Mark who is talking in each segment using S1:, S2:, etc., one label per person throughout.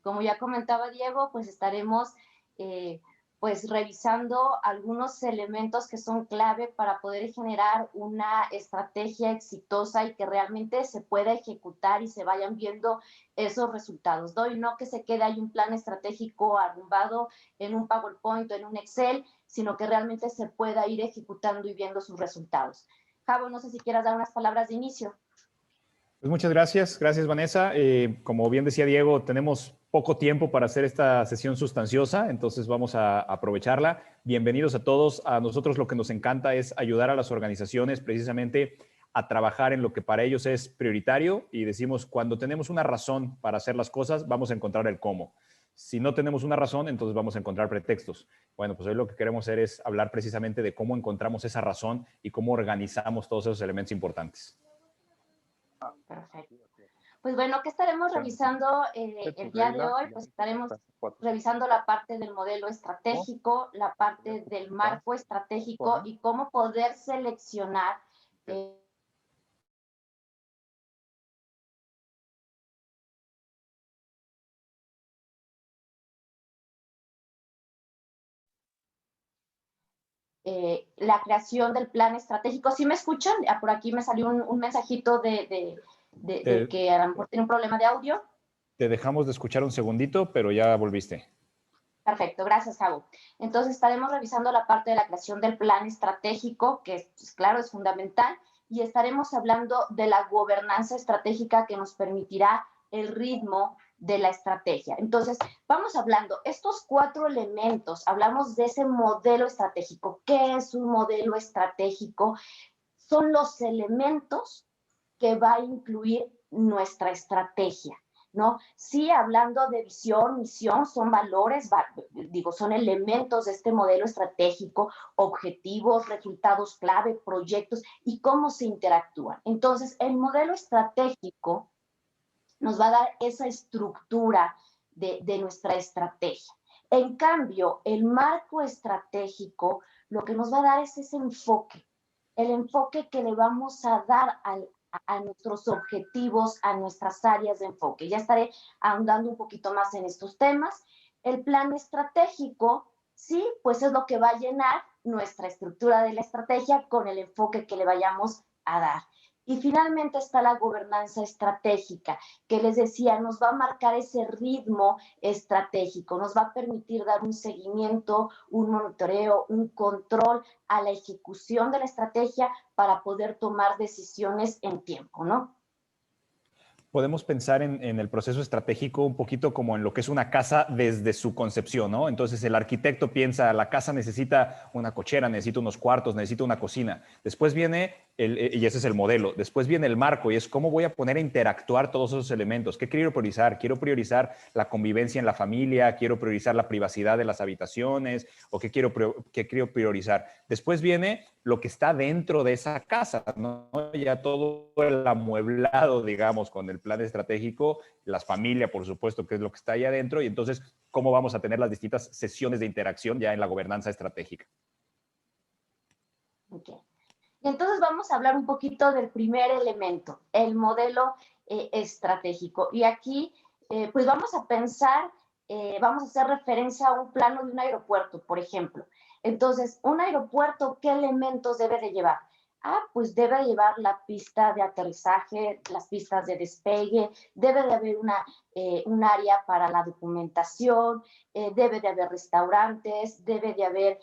S1: Como ya comentaba Diego, pues estaremos pues revisando algunos elementos que son clave para poder generar una estrategia exitosa y que realmente se pueda ejecutar y se vayan viendo esos resultados, ¿no? Y no que se quede ahí un plan estratégico arrumbado en un PowerPoint o en un Excel, sino que realmente se pueda ir ejecutando y viendo sus resultados. Javo, no sé si quieras dar unas palabras de inicio.
S2: Pues muchas gracias, gracias Vanessa. Como bien decía Diego, tenemos poco tiempo para hacer esta sesión sustanciosa, entonces vamos a aprovecharla. Bienvenidos a todos. A nosotros lo que nos encanta es ayudar a las organizaciones precisamente a trabajar en lo que para ellos es prioritario y decimos, cuando tenemos una razón para hacer las cosas, vamos a encontrar el cómo. Si no tenemos una razón, entonces vamos a encontrar pretextos. Bueno, pues hoy lo que queremos hacer es hablar precisamente de cómo encontramos esa razón y cómo organizamos todos esos elementos importantes.
S1: Perfecto. Pues bueno, ¿qué estaremos revisando el día de hoy? Pues estaremos revisando la parte del modelo estratégico, la parte del marco estratégico y cómo poder seleccionar la creación del plan estratégico. ¿Sí me escuchan? Por aquí me salió un mensajito de que a lo mejor tiene un problema de audio.
S2: Te dejamos de escuchar un segundito, pero ya volviste.
S1: Perfecto, gracias, Javo. Entonces estaremos revisando la parte de la creación del plan estratégico, que pues, claro, es fundamental, y estaremos hablando de la gobernanza estratégica que nos permitirá el ritmo de la estrategia. Entonces, vamos hablando, estos 4 elementos, hablamos de ese modelo estratégico. ¿Qué es un modelo estratégico? Son los elementos que va a incluir nuestra estrategia, ¿no? Sí, hablando de visión, misión, son valores, son elementos de este modelo estratégico, objetivos, resultados clave, proyectos y cómo se interactúan. Entonces, el modelo estratégico nos va a dar esa estructura de nuestra estrategia. En cambio, el marco estratégico lo que nos va a dar es ese enfoque, el enfoque que le vamos a dar a nuestros objetivos, a nuestras áreas de enfoque. Ya estaré ahondando un poquito más en estos temas. El plan estratégico, sí, pues es lo que va a llenar nuestra estructura de la estrategia con el enfoque que le vayamos a dar. Y finalmente está la gobernanza estratégica, que les decía, nos va a marcar ese ritmo estratégico, nos va a permitir dar un seguimiento, un monitoreo, un control a la ejecución de la estrategia para poder tomar decisiones en tiempo, ¿no?
S2: Podemos pensar en el proceso estratégico un poquito como en lo que es una casa desde su concepción, ¿no? Entonces el arquitecto piensa, la casa necesita una cochera, necesita unos cuartos, necesita una cocina. Después viene, y ese es el modelo, después viene el marco y es cómo voy a poner a interactuar todos esos elementos. ¿Qué quiero priorizar? Quiero priorizar la convivencia en la familia, quiero priorizar la privacidad de las habitaciones o qué quiero priorizar. Después viene lo que está dentro de esa casa, ¿no? Ya todo el amueblado, digamos, con el plan estratégico, las familias, por supuesto, que es lo que está ahí adentro, y entonces, ¿cómo vamos a tener las distintas sesiones de interacción ya en la gobernanza estratégica?
S1: Okay. Y entonces vamos a hablar un poquito del primer elemento, el modelo estratégico. Y aquí, pues vamos a pensar, vamos a hacer referencia a un plano de un aeropuerto, por ejemplo. Entonces, un aeropuerto, ¿qué elementos debe de llevar? Pues debe llevar la pista de aterrizaje, las pistas de despegue, debe de haber un área para la documentación, debe de haber restaurantes, debe de haber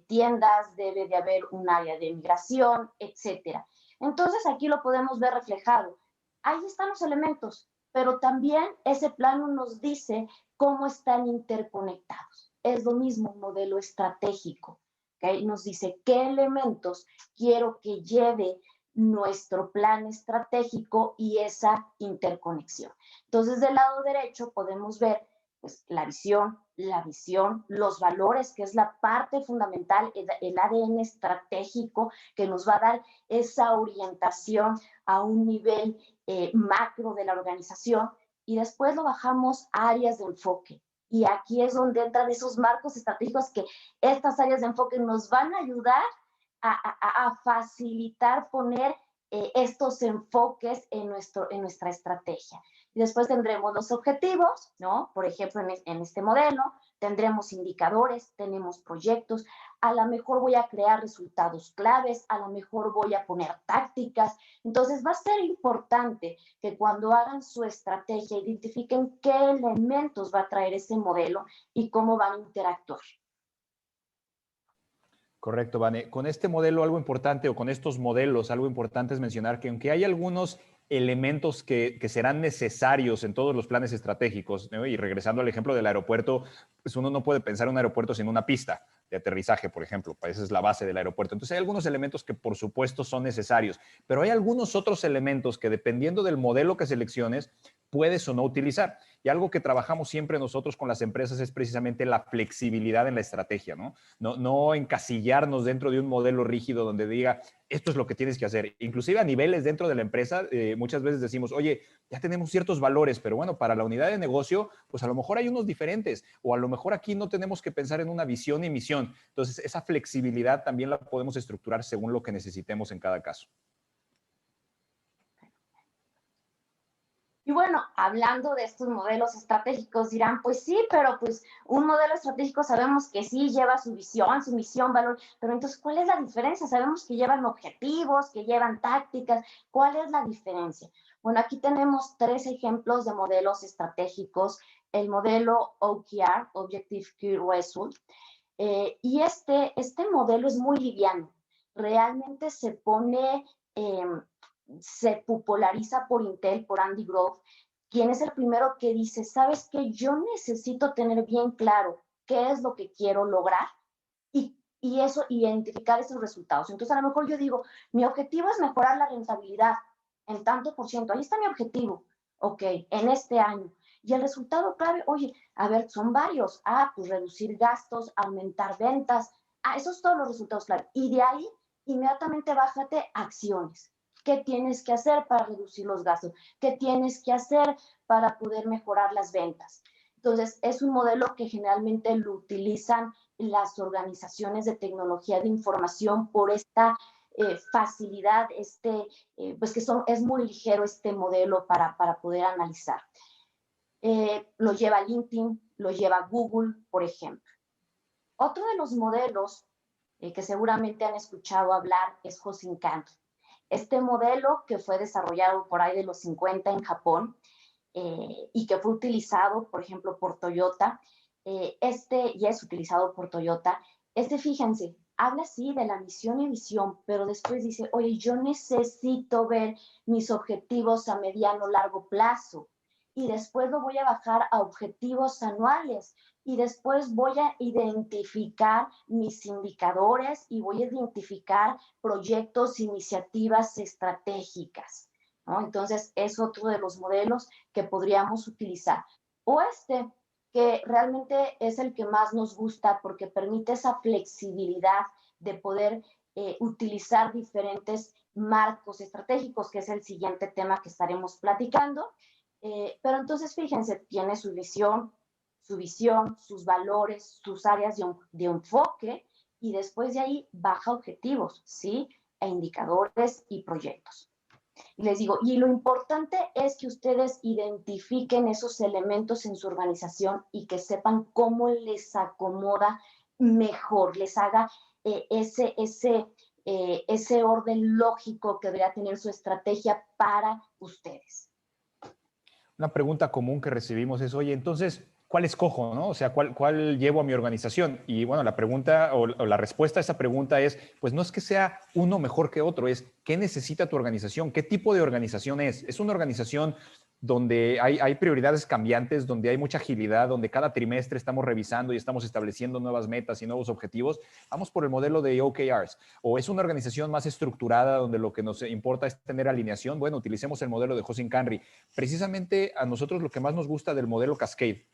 S1: tiendas, debe de haber un área de migración, etcétera. Entonces aquí lo podemos ver reflejado. Ahí están los elementos, pero también ese plano nos dice cómo están interconectados. Es lo mismo un modelo estratégico. ¿Okay? Nos dice qué elementos quiero que lleve nuestro plan estratégico y esa interconexión. Entonces, del lado derecho podemos ver pues, la visión, los valores, que es la parte fundamental, el ADN estratégico que nos va a dar esa orientación a un nivel macro de la organización, y después lo bajamos a áreas de enfoque. Y aquí es donde entran esos marcos estratégicos que estas áreas de enfoque nos van a ayudar a facilitar poner estos enfoques en nuestra estrategia. Y después tendremos los objetivos, ¿no? Por ejemplo, en este modelo tendremos indicadores, tenemos proyectos, a lo mejor voy a crear resultados claves, a lo mejor voy a poner tácticas. Entonces va a ser importante que cuando hagan su estrategia identifiquen qué elementos va a traer ese modelo y cómo van a interactuar.
S2: Correcto, Vane. Con este modelo algo importante, o con estos modelos, algo importante es mencionar que aunque hay algunos elementos que serán necesarios en todos los planes estratégicos, ¿no? Y regresando al ejemplo del aeropuerto, pues uno no puede pensar en un aeropuerto sin una pista de aterrizaje, por ejemplo. Esa es la base del aeropuerto. Entonces hay algunos elementos que por supuesto son necesarios, pero hay algunos otros elementos que dependiendo del modelo que selecciones, puedes o no utilizar. Y algo que trabajamos siempre nosotros con las empresas es precisamente la flexibilidad en la estrategia, ¿no? No encasillarnos dentro de un modelo rígido donde diga, esto es lo que tienes que hacer. Inclusive a niveles dentro de la empresa, muchas veces decimos, oye, ya tenemos ciertos valores, pero bueno, para la unidad de negocio, pues a lo mejor hay unos diferentes, o a lo mejor aquí no tenemos que pensar en una visión y misión. Entonces, esa flexibilidad también la podemos estructurar según lo que necesitemos en cada caso.
S1: Y bueno, hablando de estos modelos estratégicos, dirán, pues sí, pero pues un modelo estratégico sabemos que sí lleva su visión, su misión, valor, pero entonces, ¿cuál es la diferencia? Sabemos que llevan objetivos, que llevan tácticas, ¿cuál es la diferencia? Bueno, aquí tenemos 3 ejemplos de modelos estratégicos, el modelo OKR, Objective Key Result, y este modelo es muy liviano, realmente se populariza por Intel, por Andy Grove, quien es el primero que dice, ¿sabes qué? Yo necesito tener bien claro qué es lo que quiero lograr y eso, identificar esos resultados. Entonces, a lo mejor yo digo, mi objetivo es mejorar la rentabilidad en tanto por ciento. Ahí está mi objetivo, ok, en este año. Y el resultado clave, oye, a ver, son varios. Pues reducir gastos, aumentar ventas. Esos son todos los resultados clave. Y de ahí, inmediatamente bájate acciones. ¿Qué tienes que hacer para reducir los gastos? ¿Qué tienes que hacer para poder mejorar las ventas? Entonces, es un modelo que generalmente lo utilizan las organizaciones de tecnología de información por esta facilidad, pues que es muy ligero este modelo para poder analizar. Lo lleva LinkedIn, lo lleva Google, por ejemplo. Otro de los modelos que seguramente han escuchado hablar es Hosinkan. Este modelo que fue desarrollado por ahí de los 50 en Japón y que fue utilizado, por ejemplo, por Toyota, ya es utilizado por Toyota. Fíjense, habla sí de la misión y visión, pero después dice, oye, yo necesito ver mis objetivos a mediano, largo plazo y después lo voy a bajar a objetivos anuales y después voy a identificar mis indicadores y voy a identificar proyectos, iniciativas estratégicas, ¿no? Entonces, es otro de los modelos que podríamos utilizar. O que realmente es el que más nos gusta porque permite esa flexibilidad de poder utilizar diferentes marcos estratégicos, que es el siguiente tema que estaremos platicando. Pero entonces, fíjense, tiene su visión, sus valores, sus áreas de enfoque y después de ahí baja objetivos, ¿sí? E indicadores y proyectos. Y les digo, y lo importante es que ustedes identifiquen esos elementos en su organización y que sepan cómo les acomoda mejor, les haga ese orden lógico que debería tener su estrategia para ustedes.
S2: Una pregunta común que recibimos es, oye, entonces, ¿cuál escojo, no? O sea, ¿cuál llevo a mi organización? Y bueno, la pregunta o la respuesta a esa pregunta es, pues no es que sea uno mejor que otro, es ¿qué necesita tu organización? ¿Qué tipo de organización es? ¿Es una organización donde hay prioridades cambiantes, donde hay mucha agilidad, donde cada trimestre estamos revisando y estamos estableciendo nuevas metas y nuevos objetivos? Vamos por el modelo de OKRs. ¿O es una organización más estructurada donde lo que nos importa es tener alineación? Bueno, utilicemos el modelo de Hosinkan. Precisamente a nosotros lo que más nos gusta del modelo Cascade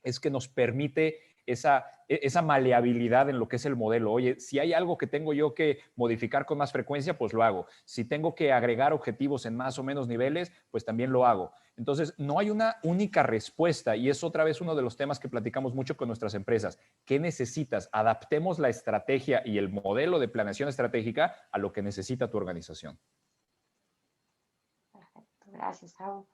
S2: es que nos permite esa maleabilidad en lo que es el modelo. Oye, si hay algo que tengo yo que modificar con más frecuencia, pues lo hago. Si tengo que agregar objetivos en más o menos niveles, pues también lo hago. Entonces, no hay una única respuesta y es otra vez uno de los temas que platicamos mucho con nuestras empresas. ¿Qué necesitas? Adaptemos la estrategia y el modelo de planeación estratégica a lo que necesita tu organización.
S1: Perfecto, gracias, Javo.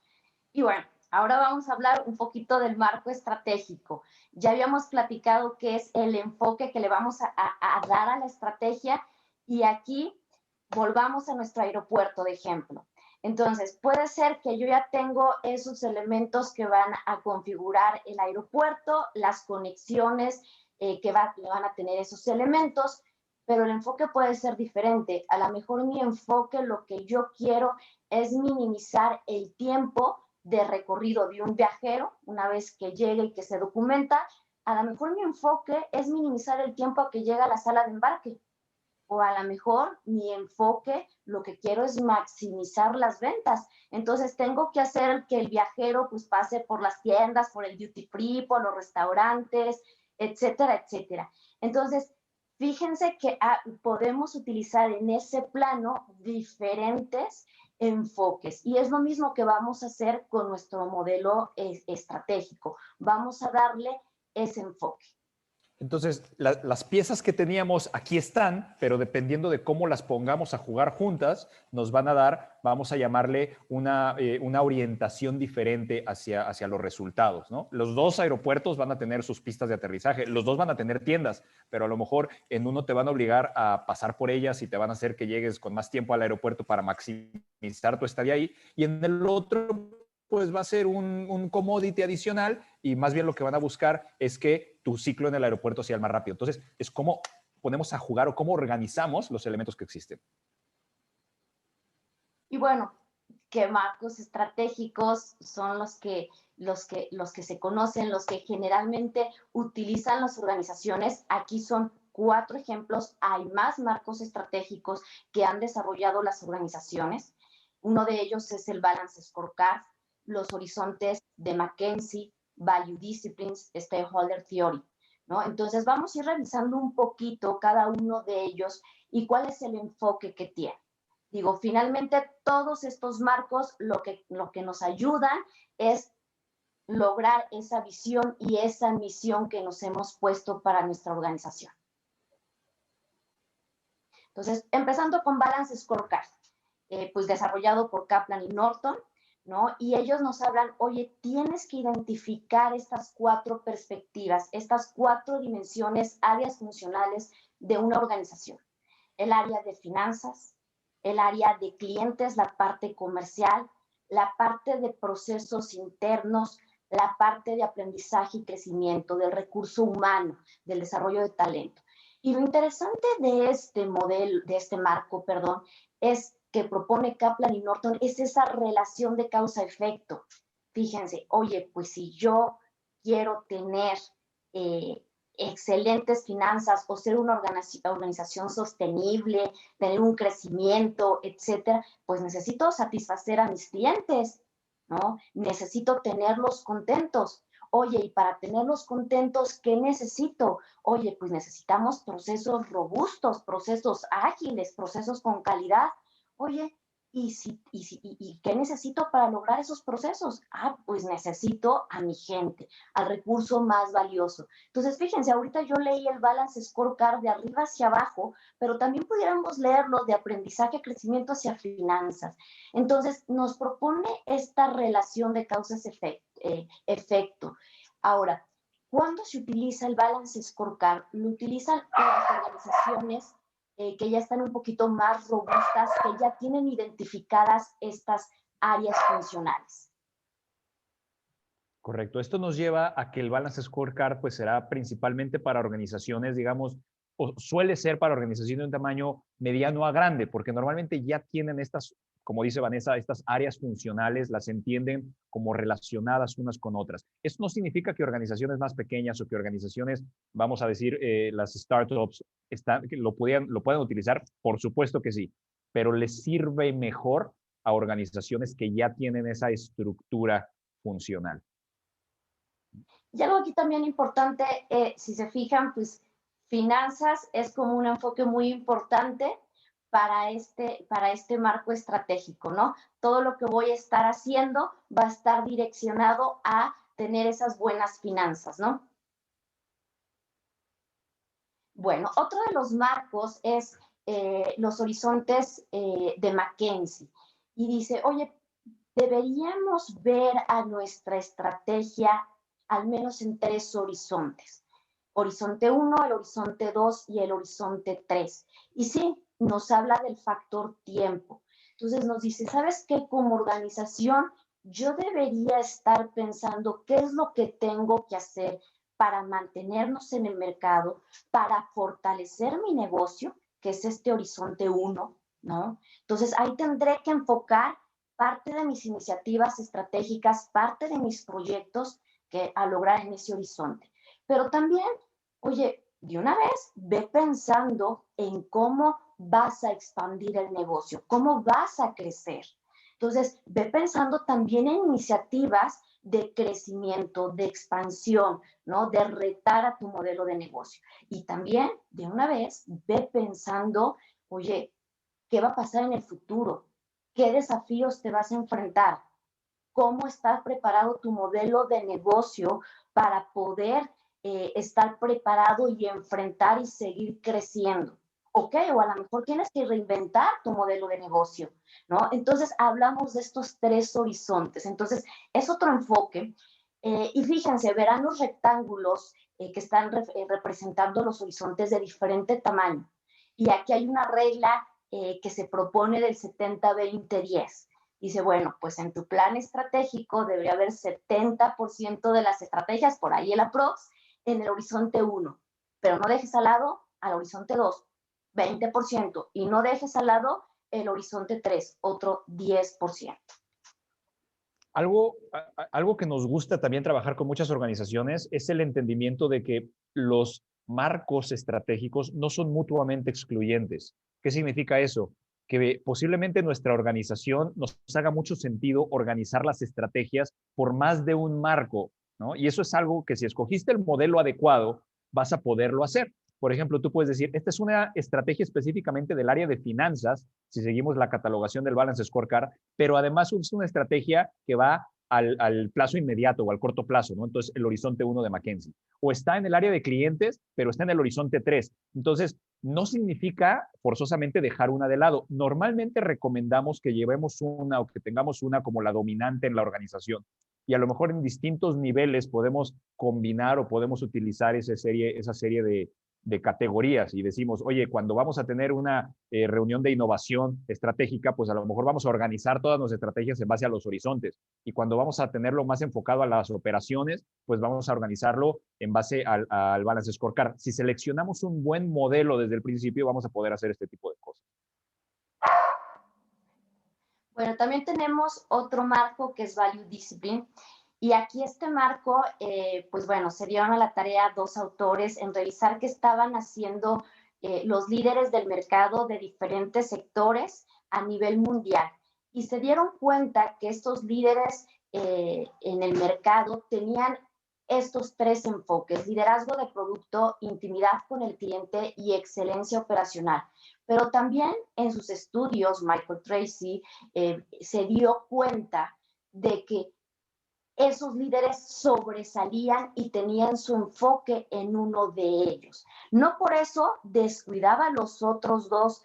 S1: Y bueno, ahora vamos a hablar un poquito del marco estratégico. Ya habíamos platicado qué es el enfoque que le vamos a dar a la estrategia y aquí volvamos a nuestro aeropuerto de ejemplo. Entonces, puede ser que yo ya tengo esos elementos que van a configurar el aeropuerto, las conexiones que van a tener esos elementos, pero el enfoque puede ser diferente. A lo mejor mi enfoque, lo que yo quiero es minimizar el tiempo de recorrido de un viajero una vez que llegue y que se documenta. A lo mejor mi enfoque es minimizar el tiempo a que llega a la sala de embarque. O a lo mejor mi enfoque, lo que quiero es maximizar las ventas. Entonces tengo que hacer que el viajero pues pase por las tiendas, por el duty free, por los restaurantes, etcétera, etcétera. Entonces, fíjense que podemos utilizar en ese plano diferentes enfoques. Y es lo mismo que vamos a hacer con nuestro modelo estratégico. Vamos a darle ese enfoque.
S2: Entonces, las piezas que teníamos aquí están, pero dependiendo de cómo las pongamos a jugar juntas, nos van a dar, vamos a llamarle una orientación diferente hacia los resultados, ¿no? Los dos aeropuertos van a tener sus pistas de aterrizaje, los dos van a tener tiendas, pero a lo mejor en uno te van a obligar a pasar por ellas y te van a hacer que llegues con más tiempo al aeropuerto para maximizar tu estadía ahí, y en el otro pues va a ser un commodity adicional y más bien lo que van a buscar es que tu ciclo en el aeropuerto sea el más rápido. Entonces, es cómo ponemos a jugar o cómo organizamos los elementos que existen.
S1: Y bueno, ¿qué marcos estratégicos son los que se conocen, los que generalmente utilizan las organizaciones? Aquí son 4 ejemplos. Hay más marcos estratégicos que han desarrollado las organizaciones. Uno de ellos es el Balance Scorecard, los horizontes de McKinsey, Value Disciplines, Stakeholder Theory, ¿no? Entonces vamos a ir revisando un poquito cada uno de ellos y cuál es el enfoque que tiene. Digo, finalmente todos estos marcos lo que nos ayudan es lograr esa visión y esa misión que nos hemos puesto para nuestra organización. Entonces, empezando con Balance Scorecard, pues desarrollado por Kaplan y Norton, ¿no? Y ellos nos hablan, oye, tienes que identificar estas 4 perspectivas, estas 4 dimensiones, áreas funcionales de una organización. El área de finanzas, el área de clientes, la parte comercial, la parte de procesos internos, la parte de aprendizaje y crecimiento, del recurso humano, del desarrollo de talento. Y lo interesante de este modelo, de este marco, perdón, es que propone Kaplan y Norton, es esa relación de causa-efecto. Fíjense, oye, pues si yo quiero tener excelentes finanzas o ser una organización sostenible, tener un crecimiento, etcétera, pues necesito satisfacer a mis clientes, ¿no? Necesito tenerlos contentos. Oye, y para tenerlos contentos, ¿qué necesito? Oye, pues necesitamos procesos robustos, procesos ágiles, procesos con calidad. Oye, ¿y qué necesito para lograr esos procesos? Pues necesito a mi gente, al recurso más valioso. Entonces, fíjense, ahorita yo leí el Balance Scorecard de arriba hacia abajo, pero también pudiéramos leerlo de aprendizaje, crecimiento hacia finanzas. Entonces, nos propone esta relación de causas-efecto. Ahora, ¿cuándo se utiliza el Balance Scorecard? Lo utilizan las organizaciones que ya están un poquito más robustas, que ya tienen identificadas estas áreas funcionales.
S2: Correcto. Esto nos lleva a que el Balance Scorecard pues será principalmente para organizaciones, digamos, o suele ser para organizaciones de un tamaño mediano a grande, porque normalmente ya tienen estas, como dice Vanessa, estas áreas funcionales, las entienden como relacionadas unas con otras. Esto no significa que organizaciones más pequeñas o que organizaciones, vamos a decir, las startups, lo puedan utilizar, por supuesto que sí, pero les sirve mejor a organizaciones que ya tienen esa estructura funcional.
S1: Y algo aquí también importante, si se fijan, pues finanzas es como un enfoque muy importante para este marco estratégico, ¿no? Todo lo que voy a estar haciendo va a estar direccionado a tener esas buenas finanzas, ¿no? Bueno, otro de los marcos es los horizontes de McKinsey. Y dice, oye, deberíamos ver a nuestra estrategia al menos en 3 horizontes. Horizonte 1, el horizonte 2 y el horizonte 3. Y sí, nos habla del factor tiempo. Entonces nos dice, ¿sabes qué? Como organización, yo debería estar pensando qué es lo que tengo que hacer para mantenernos en el mercado, para fortalecer mi negocio, que es este horizonte 1, ¿no? Entonces ahí tendré que enfocar parte de mis iniciativas estratégicas, parte de mis proyectos que a lograr en ese horizonte. Pero también, oye, de una vez ve pensando en cómo vas a expandir el negocio, cómo vas a crecer. Entonces, ve pensando también en iniciativas de crecimiento, de expansión, ¿no? De retar a tu modelo de negocio. Y también, de una vez, ve pensando, oye, ¿qué va a pasar en el futuro? ¿Qué desafíos te vas a enfrentar? ¿Cómo está preparado tu modelo de negocio para poder estar preparado y enfrentar y seguir creciendo? ¿Ok? O a lo mejor tienes que reinventar tu modelo de negocio, ¿no? Entonces, hablamos de estos 3 horizontes. Entonces, es otro enfoque. Y fíjense, verán los rectángulos que están representando los horizontes de diferente tamaño. Y aquí hay una regla que se propone del 70-20-10. Dice, bueno, pues en tu plan estratégico debería haber 70% de las estrategias, por ahí el aprox, en el horizonte 1, pero no dejes al lado al horizonte 2, 20%, y no dejes al lado el horizonte 3, otro 10%.
S2: Algo que nos gusta también trabajar con muchas organizaciones es el entendimiento de que los marcos estratégicos no son mutuamente excluyentes. ¿Qué significa eso? Que posiblemente nuestra organización nos haga mucho sentido organizar las estrategias por más de un marco, ¿no? Y eso es algo que si escogiste el modelo adecuado, vas a poderlo hacer. Por ejemplo, tú puedes decir, esta es una estrategia específicamente del área de finanzas, si seguimos la catalogación del Balance Scorecard, pero además es una estrategia que va al plazo inmediato o al corto plazo, ¿no? Entonces, el horizonte 1 de McKinsey. O está en el área de clientes, pero está en el horizonte 3. Entonces, no significa forzosamente dejar una de lado. Normalmente recomendamos que llevemos una o que tengamos una como la dominante en la organización. Y a lo mejor en distintos niveles podemos combinar o podemos utilizar esa serie de categorías y decimos, oye, cuando vamos a tener una reunión de innovación estratégica, pues a lo mejor vamos a organizar todas nuestras estrategias en base a los horizontes. Y cuando vamos a tenerlo más enfocado a las operaciones, pues vamos a organizarlo en base al Balance Scorecard. Si seleccionamos un buen modelo desde el principio, vamos a poder hacer este tipo de cosas.
S1: Bueno, también tenemos otro marco que es Value Discipline. Y aquí este marco, pues bueno, se dieron a la tarea 2 autores en revisar qué estaban haciendo los líderes del mercado de diferentes sectores a nivel mundial. Y se dieron cuenta que estos líderes en el mercado tenían estos 3 enfoques: liderazgo de producto, intimidad con el cliente y excelencia operacional. Pero también en sus estudios, Michael Tracy se dio cuenta de que esos líderes sobresalían y tenían su enfoque en uno de ellos. No por eso descuidaba los otros dos,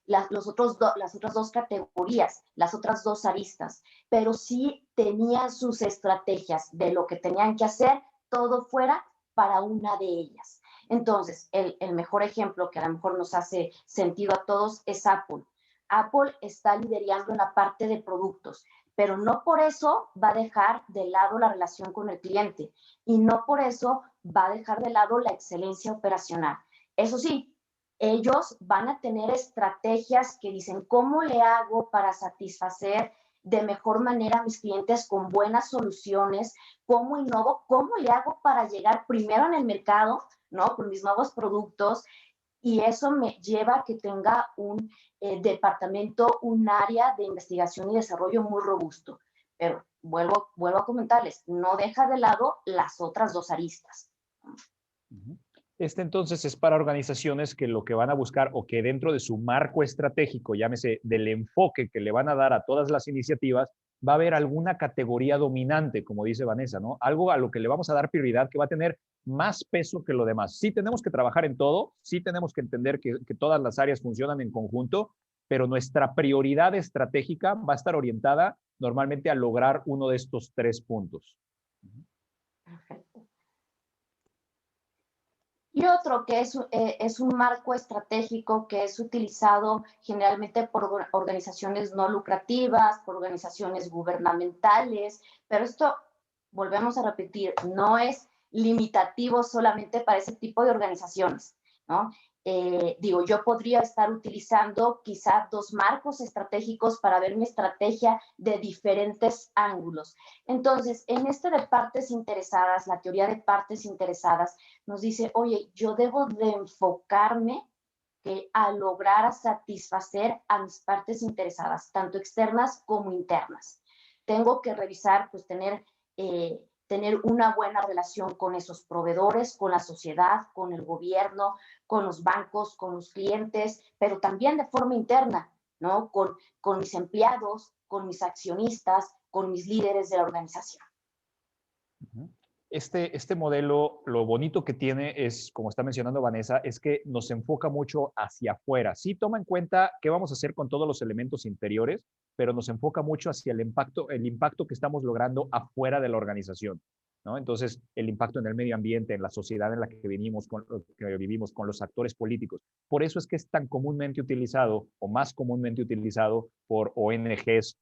S1: las otras dos categorías, las otras dos aristas, pero sí tenían sus estrategias de lo que tenían que hacer, todo fuera para una de ellas. Entonces, el mejor ejemplo que a lo mejor nos hace sentido a todos es Apple. Apple está liderando en la parte de productos, pero no por eso va a dejar de lado la relación con el cliente y no por eso va a dejar de lado la excelencia operacional. Eso sí, ellos van a tener estrategias que dicen, ¿cómo le hago para satisfacer de mejor manera a mis clientes con buenas soluciones? ¿Cómo innovo? ¿Cómo le hago para llegar primero en el mercado, ¿no? Con mis nuevos productos? Y eso me lleva a que tenga un departamento, un área de investigación y desarrollo muy robusto. Pero vuelvo a comentarles, no deja de lado las otras dos aristas.
S2: Este entonces es para organizaciones que lo que van a buscar o que dentro de su marco estratégico, llámese del enfoque que le van a dar a todas las iniciativas, va a haber alguna categoría dominante, como dice Vanessa, ¿no? Algo a lo que le vamos a dar prioridad que va a tener más peso que lo demás. Sí tenemos que trabajar en todo, sí tenemos que entender que todas las áreas funcionan en conjunto, pero nuestra prioridad estratégica va a estar orientada normalmente a lograr uno de estos 3 puntos.
S1: Perfecto. Y otro que es un marco estratégico que es utilizado generalmente por organizaciones no lucrativas, por organizaciones gubernamentales, pero esto, volvemos a repetir, no es limitativo solamente para ese tipo de organizaciones, ¿no? Digo, yo podría estar utilizando quizá 2 marcos estratégicos para ver mi estrategia de diferentes ángulos. Entonces, en este de partes interesadas, la teoría de partes interesadas, nos dice, oye, yo debo de enfocarme a lograr satisfacer a mis partes interesadas, tanto externas como internas. Tengo que revisar, pues tener una buena relación con esos proveedores, con la sociedad, con el gobierno, con los bancos, con los clientes, pero también de forma interna, ¿no? Con mis empleados, con mis accionistas, con mis líderes de la organización.
S2: Este modelo, lo bonito que tiene es, como está mencionando Vanessa, es que nos enfoca mucho hacia afuera. Sí toma en cuenta qué vamos a hacer con todos los elementos interiores, pero nos enfoca mucho hacia el impacto que estamos logrando afuera de la organización, ¿no? Entonces, el impacto en el medio ambiente, en la sociedad en la que vivimos, con los actores políticos. Por eso es que es tan comúnmente utilizado o más comúnmente utilizado por ONGs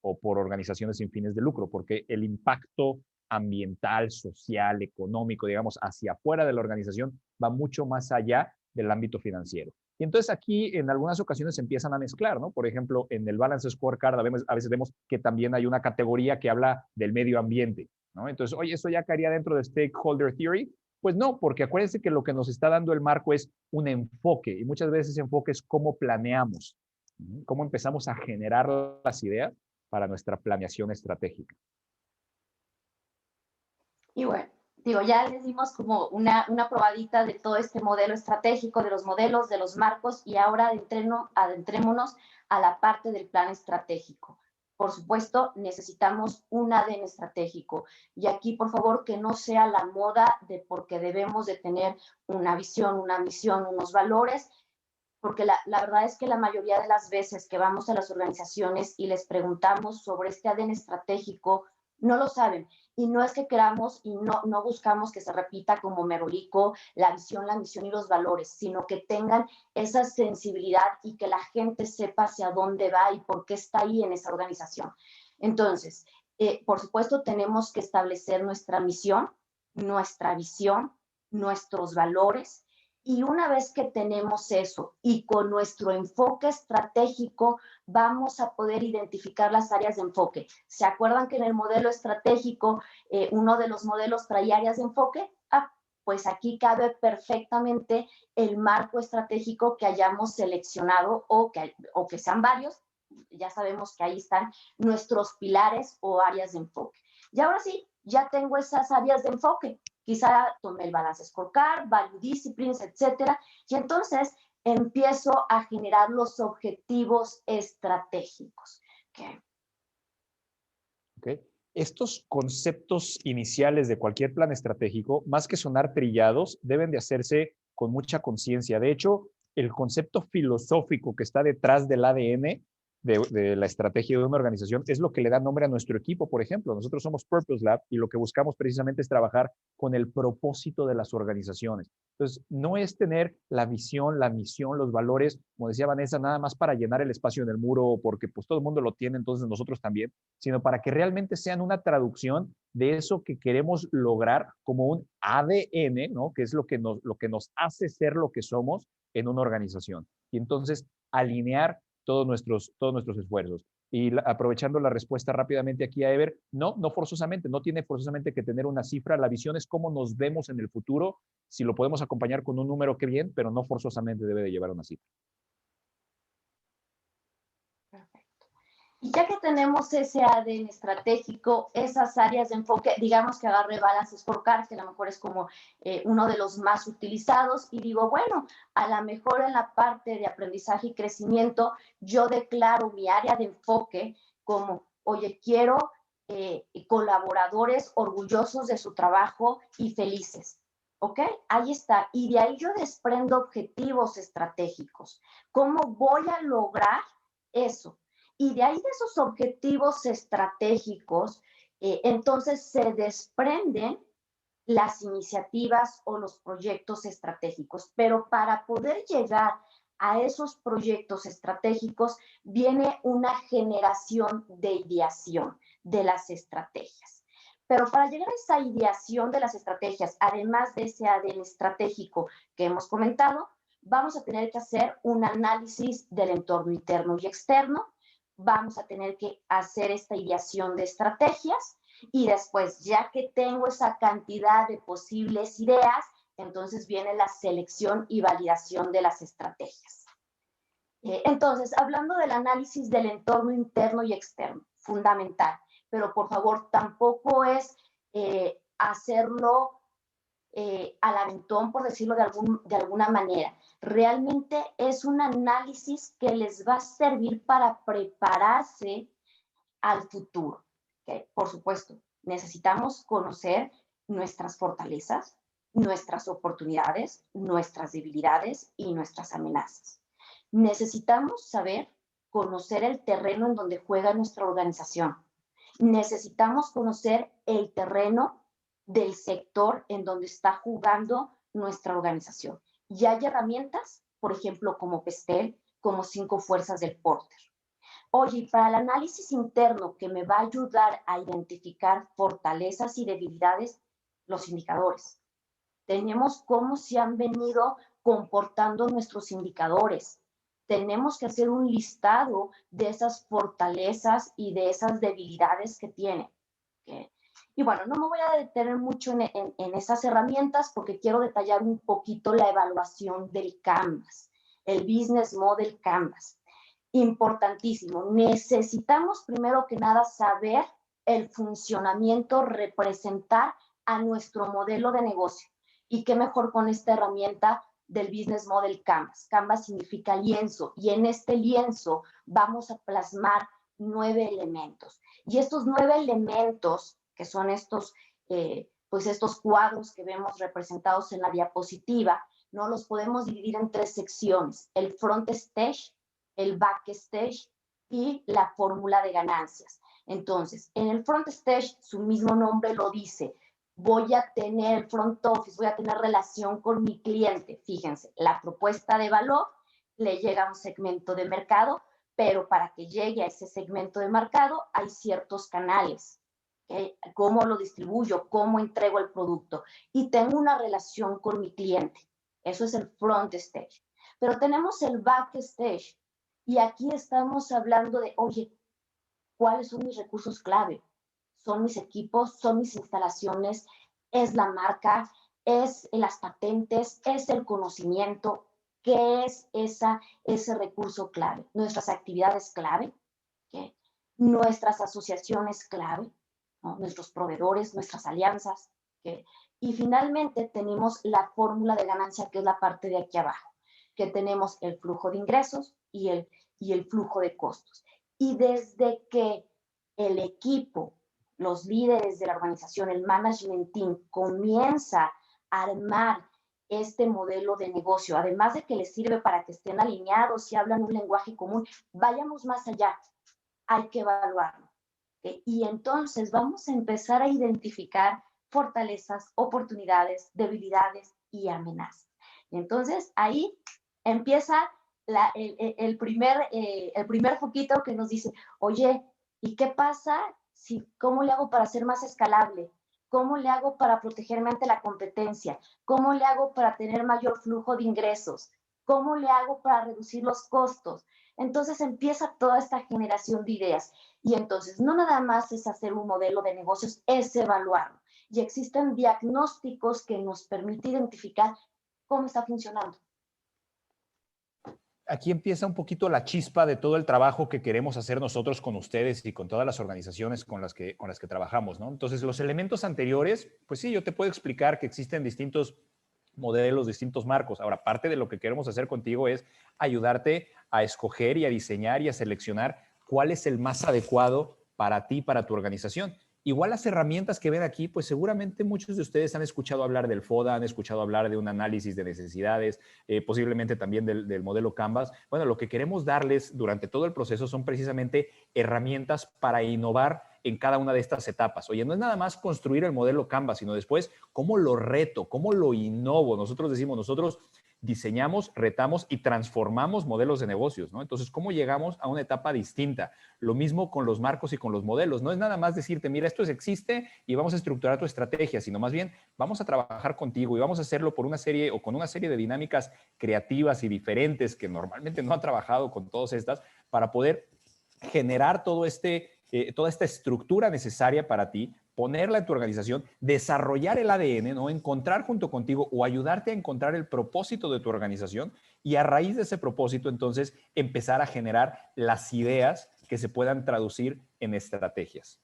S2: o por organizaciones sin fines de lucro, porque el impacto ambiental, social, económico, digamos, hacia afuera de la organización va mucho más allá del ámbito financiero. Y entonces aquí en algunas ocasiones se empiezan a mezclar, ¿no? Por ejemplo, en el Balance Scorecard a veces vemos que también hay una categoría que habla del medio ambiente, ¿no? Entonces, oye, ¿eso ya caería dentro de Stakeholder Theory? Pues no, porque acuérdense que lo que nos está dando el marco es un enfoque, y muchas veces ese enfoque es cómo planeamos, cómo empezamos a generar las ideas para nuestra planeación estratégica.
S1: Y bueno, digo, ya les dimos como una probadita de todo este modelo estratégico, de los modelos, de los marcos, y ahora adentrémonos a la parte del plan estratégico. Por supuesto, necesitamos un ADN estratégico. Y aquí, por favor, que no sea la moda de porque debemos de tener una visión, una misión, unos valores, porque la verdad es que la mayoría de las veces que vamos a las organizaciones y les preguntamos sobre este ADN estratégico, no lo saben. Y no es que queramos y no buscamos que se repita como merolico la visión, la misión y los valores, sino que tengan esa sensibilidad y que la gente sepa hacia dónde va y por qué está ahí en esa organización. Entonces, por supuesto, tenemos que establecer nuestra misión, nuestra visión, nuestros valores. Y una vez que tenemos eso y con nuestro enfoque estratégico, vamos a poder identificar las áreas de enfoque. ¿Se acuerdan que en el modelo estratégico uno de los modelos trae áreas de enfoque? Pues aquí cabe perfectamente el marco estratégico que hayamos seleccionado o que sean varios. Ya sabemos que ahí están nuestros pilares o áreas de enfoque. Y ahora sí, ya tengo esas áreas de enfoque. Quizá tomé el Balance Scorecard, Value Disciplines, etcétera, y entonces empiezo a generar los objetivos estratégicos.
S2: Okay. Estos conceptos iniciales de cualquier plan estratégico, más que sonar trillados, deben de hacerse con mucha conciencia. De hecho, el concepto filosófico que está detrás del ADN de la estrategia de una organización es lo que le da nombre a nuestro equipo. Por ejemplo, nosotros somos Purpose Lab y lo que buscamos precisamente es trabajar con el propósito de las organizaciones. Entonces, no es tener la visión, la misión, los valores, como decía Vanessa, nada más para llenar el espacio en el muro porque pues todo el mundo lo tiene, entonces nosotros también, sino para que realmente sean una traducción de eso que queremos lograr como un ADN, ¿no? Que es lo que nos hace ser lo que somos en una organización. Y entonces alinear todos nuestros esfuerzos. Y aprovechando la respuesta rápidamente aquí a Ever, no forzosamente, no tiene forzosamente que tener una cifra. La visión es cómo nos vemos en el futuro. Si lo podemos acompañar con un número, qué bien, pero no forzosamente debe de llevar una cifra.
S1: Y ya que tenemos ese ADN estratégico, esas áreas de enfoque, digamos que agarre Balance Scorecard, que a lo mejor es como uno de los más utilizados, y digo, bueno, a lo mejor en la parte de aprendizaje y crecimiento, yo declaro mi área de enfoque como, oye, quiero colaboradores orgullosos de su trabajo y felices. ¿Ok? Ahí está. Y de ahí yo desprendo objetivos estratégicos. ¿Cómo voy a lograr eso? Y de ahí de esos objetivos estratégicos, entonces se desprenden las iniciativas o los proyectos estratégicos. Pero para poder llegar a esos proyectos estratégicos viene una generación de ideación de las estrategias. Pero para llegar a esa ideación de las estrategias, además de ese ADN estratégico que hemos comentado, vamos a tener que hacer un análisis del entorno interno y externo, vamos a tener que hacer esta ideación de estrategias y después, ya que tengo esa cantidad de posibles ideas, entonces viene la selección y validación de las estrategias. Entonces, hablando del análisis del entorno interno y externo, fundamental, pero por favor, tampoco es hacerlo al aventón, por decirlo de alguna manera. Realmente es un análisis que les va a servir para prepararse al futuro. ¿Okay? Por supuesto, necesitamos conocer nuestras fortalezas, nuestras oportunidades, nuestras debilidades y nuestras amenazas. Necesitamos saber conocer el terreno en donde juega nuestra organización. Necesitamos conocer el terreno del sector en donde está jugando nuestra organización. Y hay herramientas, por ejemplo, como PESTEL, como 5 fuerzas del Porter. Oye, para el análisis interno que me va a ayudar a identificar fortalezas y debilidades, los indicadores. Tenemos cómo se han venido comportando nuestros indicadores. Tenemos que hacer un listado de esas fortalezas y de esas debilidades que tiene. ¿Okay? Y bueno, no me voy a detener mucho en esas herramientas porque quiero detallar un poquito la evaluación del Canvas, el Business Model Canvas. Importantísimo. Necesitamos primero que nada saber el funcionamiento, representar a nuestro modelo de negocio. Y qué mejor con esta herramienta del Business Model Canvas. Canvas significa lienzo y en este lienzo vamos a plasmar 9 elementos. Y estos 9 elementos, que son estos, pues estos cuadros que vemos representados en la diapositiva, ¿no? Los podemos dividir en 3 secciones. El front stage, el backstage y la fórmula de ganancias. Entonces, en el front stage, su mismo nombre lo dice, voy a tener front office, voy a tener relación con mi cliente. Fíjense, la propuesta de valor le llega a un segmento de mercado, pero para que llegue a ese segmento de mercado hay ciertos canales. ¿Okay? ¿Cómo lo distribuyo? ¿Cómo entrego el producto? Y tengo una relación con mi cliente. Eso es el front stage. Pero tenemos el backstage. Y aquí estamos hablando de, oye, ¿cuáles son mis recursos clave? ¿Son mis equipos? ¿Son mis instalaciones? ¿Es la marca? ¿Es las patentes? ¿Es el conocimiento? ¿Qué es ese recurso clave? Nuestras actividades clave, ¿okay? Nuestras asociaciones clave, ¿no? Nuestros proveedores, nuestras alianzas. ¿Okay? Y finalmente tenemos la fórmula de ganancia, que es la parte de aquí abajo, que tenemos el flujo de ingresos y el flujo de costos. Y desde que el equipo, los líderes de la organización, el management team, comienza a armar este modelo de negocio, además de que les sirve para que estén alineados y hablan un lenguaje común, vayamos más allá, hay que evaluarlo. ¿Okay? Y entonces vamos a empezar a identificar fortalezas, oportunidades, debilidades y amenazas. Entonces ahí empieza el primer foquito que nos dice, oye, ¿y qué pasa si, cómo le hago para ser más escalable? ¿Cómo le hago para protegerme ante la competencia? ¿Cómo le hago para tener mayor flujo de ingresos? ¿Cómo le hago para reducir los costos? Entonces empieza toda esta generación de ideas. Y entonces no nada más es hacer un modelo de negocios, es evaluarlo. Y existen diagnósticos que nos permiten identificar cómo está funcionando.
S2: Aquí empieza un poquito la chispa de todo el trabajo que queremos hacer nosotros con ustedes y con todas las organizaciones con las que trabajamos, ¿no? Entonces, los elementos anteriores, pues sí, yo te puedo explicar que existen distintos modelos, distintos marcos. Ahora, parte de lo que queremos hacer contigo es ayudarte a escoger y a diseñar y a seleccionar cuál es el más adecuado para ti, para tu organización. Igual las herramientas que ven aquí, pues seguramente muchos de ustedes han escuchado hablar del FODA, han escuchado hablar de un análisis de necesidades, posiblemente también del modelo Canvas. Bueno, lo que queremos darles durante todo el proceso son precisamente herramientas para innovar en cada una de estas etapas. Oye, no es nada más construir el modelo Canvas, sino después cómo lo reto, cómo lo innovo. Nosotros decimos, nosotros diseñamos, retamos y transformamos modelos de negocios, ¿no? Entonces, ¿cómo llegamos a una etapa distinta? Lo mismo con los marcos y con los modelos. No es nada más decirte, mira, esto existe y vamos a estructurar tu estrategia, sino más bien vamos a trabajar contigo y vamos a hacerlo por una serie o con una serie de dinámicas creativas y diferentes que normalmente no han trabajado con todas estas para poder generar toda esta estructura necesaria para ti, ponerla en tu organización, desarrollar el ADN, ¿no? Encontrar junto contigo o ayudarte a encontrar el propósito de tu organización y a raíz de ese propósito, entonces, empezar a generar las ideas que se puedan traducir en estrategias.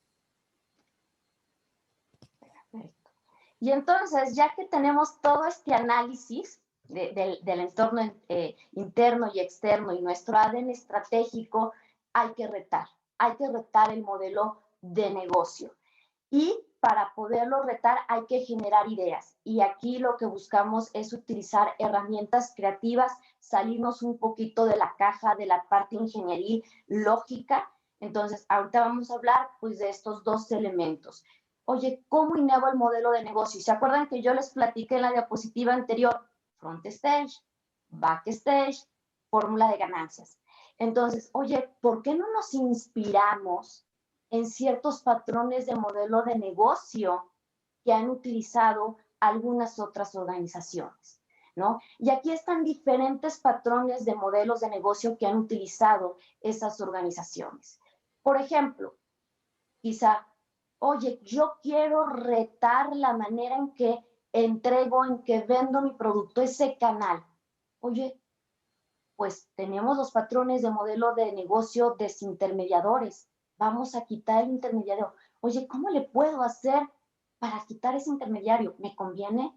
S1: Perfecto. Y entonces, ya que tenemos todo este análisis del entorno interno y externo y nuestro ADN estratégico, hay que retar el modelo de negocio. Y para poderlo retar hay que generar ideas. Y aquí lo que buscamos es utilizar herramientas creativas, salirnos un poquito de la caja, de la parte ingenieril lógica. Entonces, ahorita vamos a hablar pues de estos dos elementos. Oye, ¿cómo innovo el modelo de negocio? ¿Se acuerdan que yo les platiqué en la diapositiva anterior? Front stage, back stage, fórmula de ganancias. Entonces, oye, ¿por qué no nos inspiramos en ciertos patrones de modelo de negocio que han utilizado algunas otras organizaciones, ¿no? Y aquí están diferentes patrones de modelos de negocio que han utilizado esas organizaciones. Por ejemplo, quizá, oye, yo quiero retar la manera en que entrego, en que vendo mi producto, ese canal. Oye, pues tenemos los patrones de modelo de negocio desintermediadores. Vamos a quitar el intermediario. Oye, ¿cómo le puedo hacer para quitar ese intermediario? ¿Me conviene?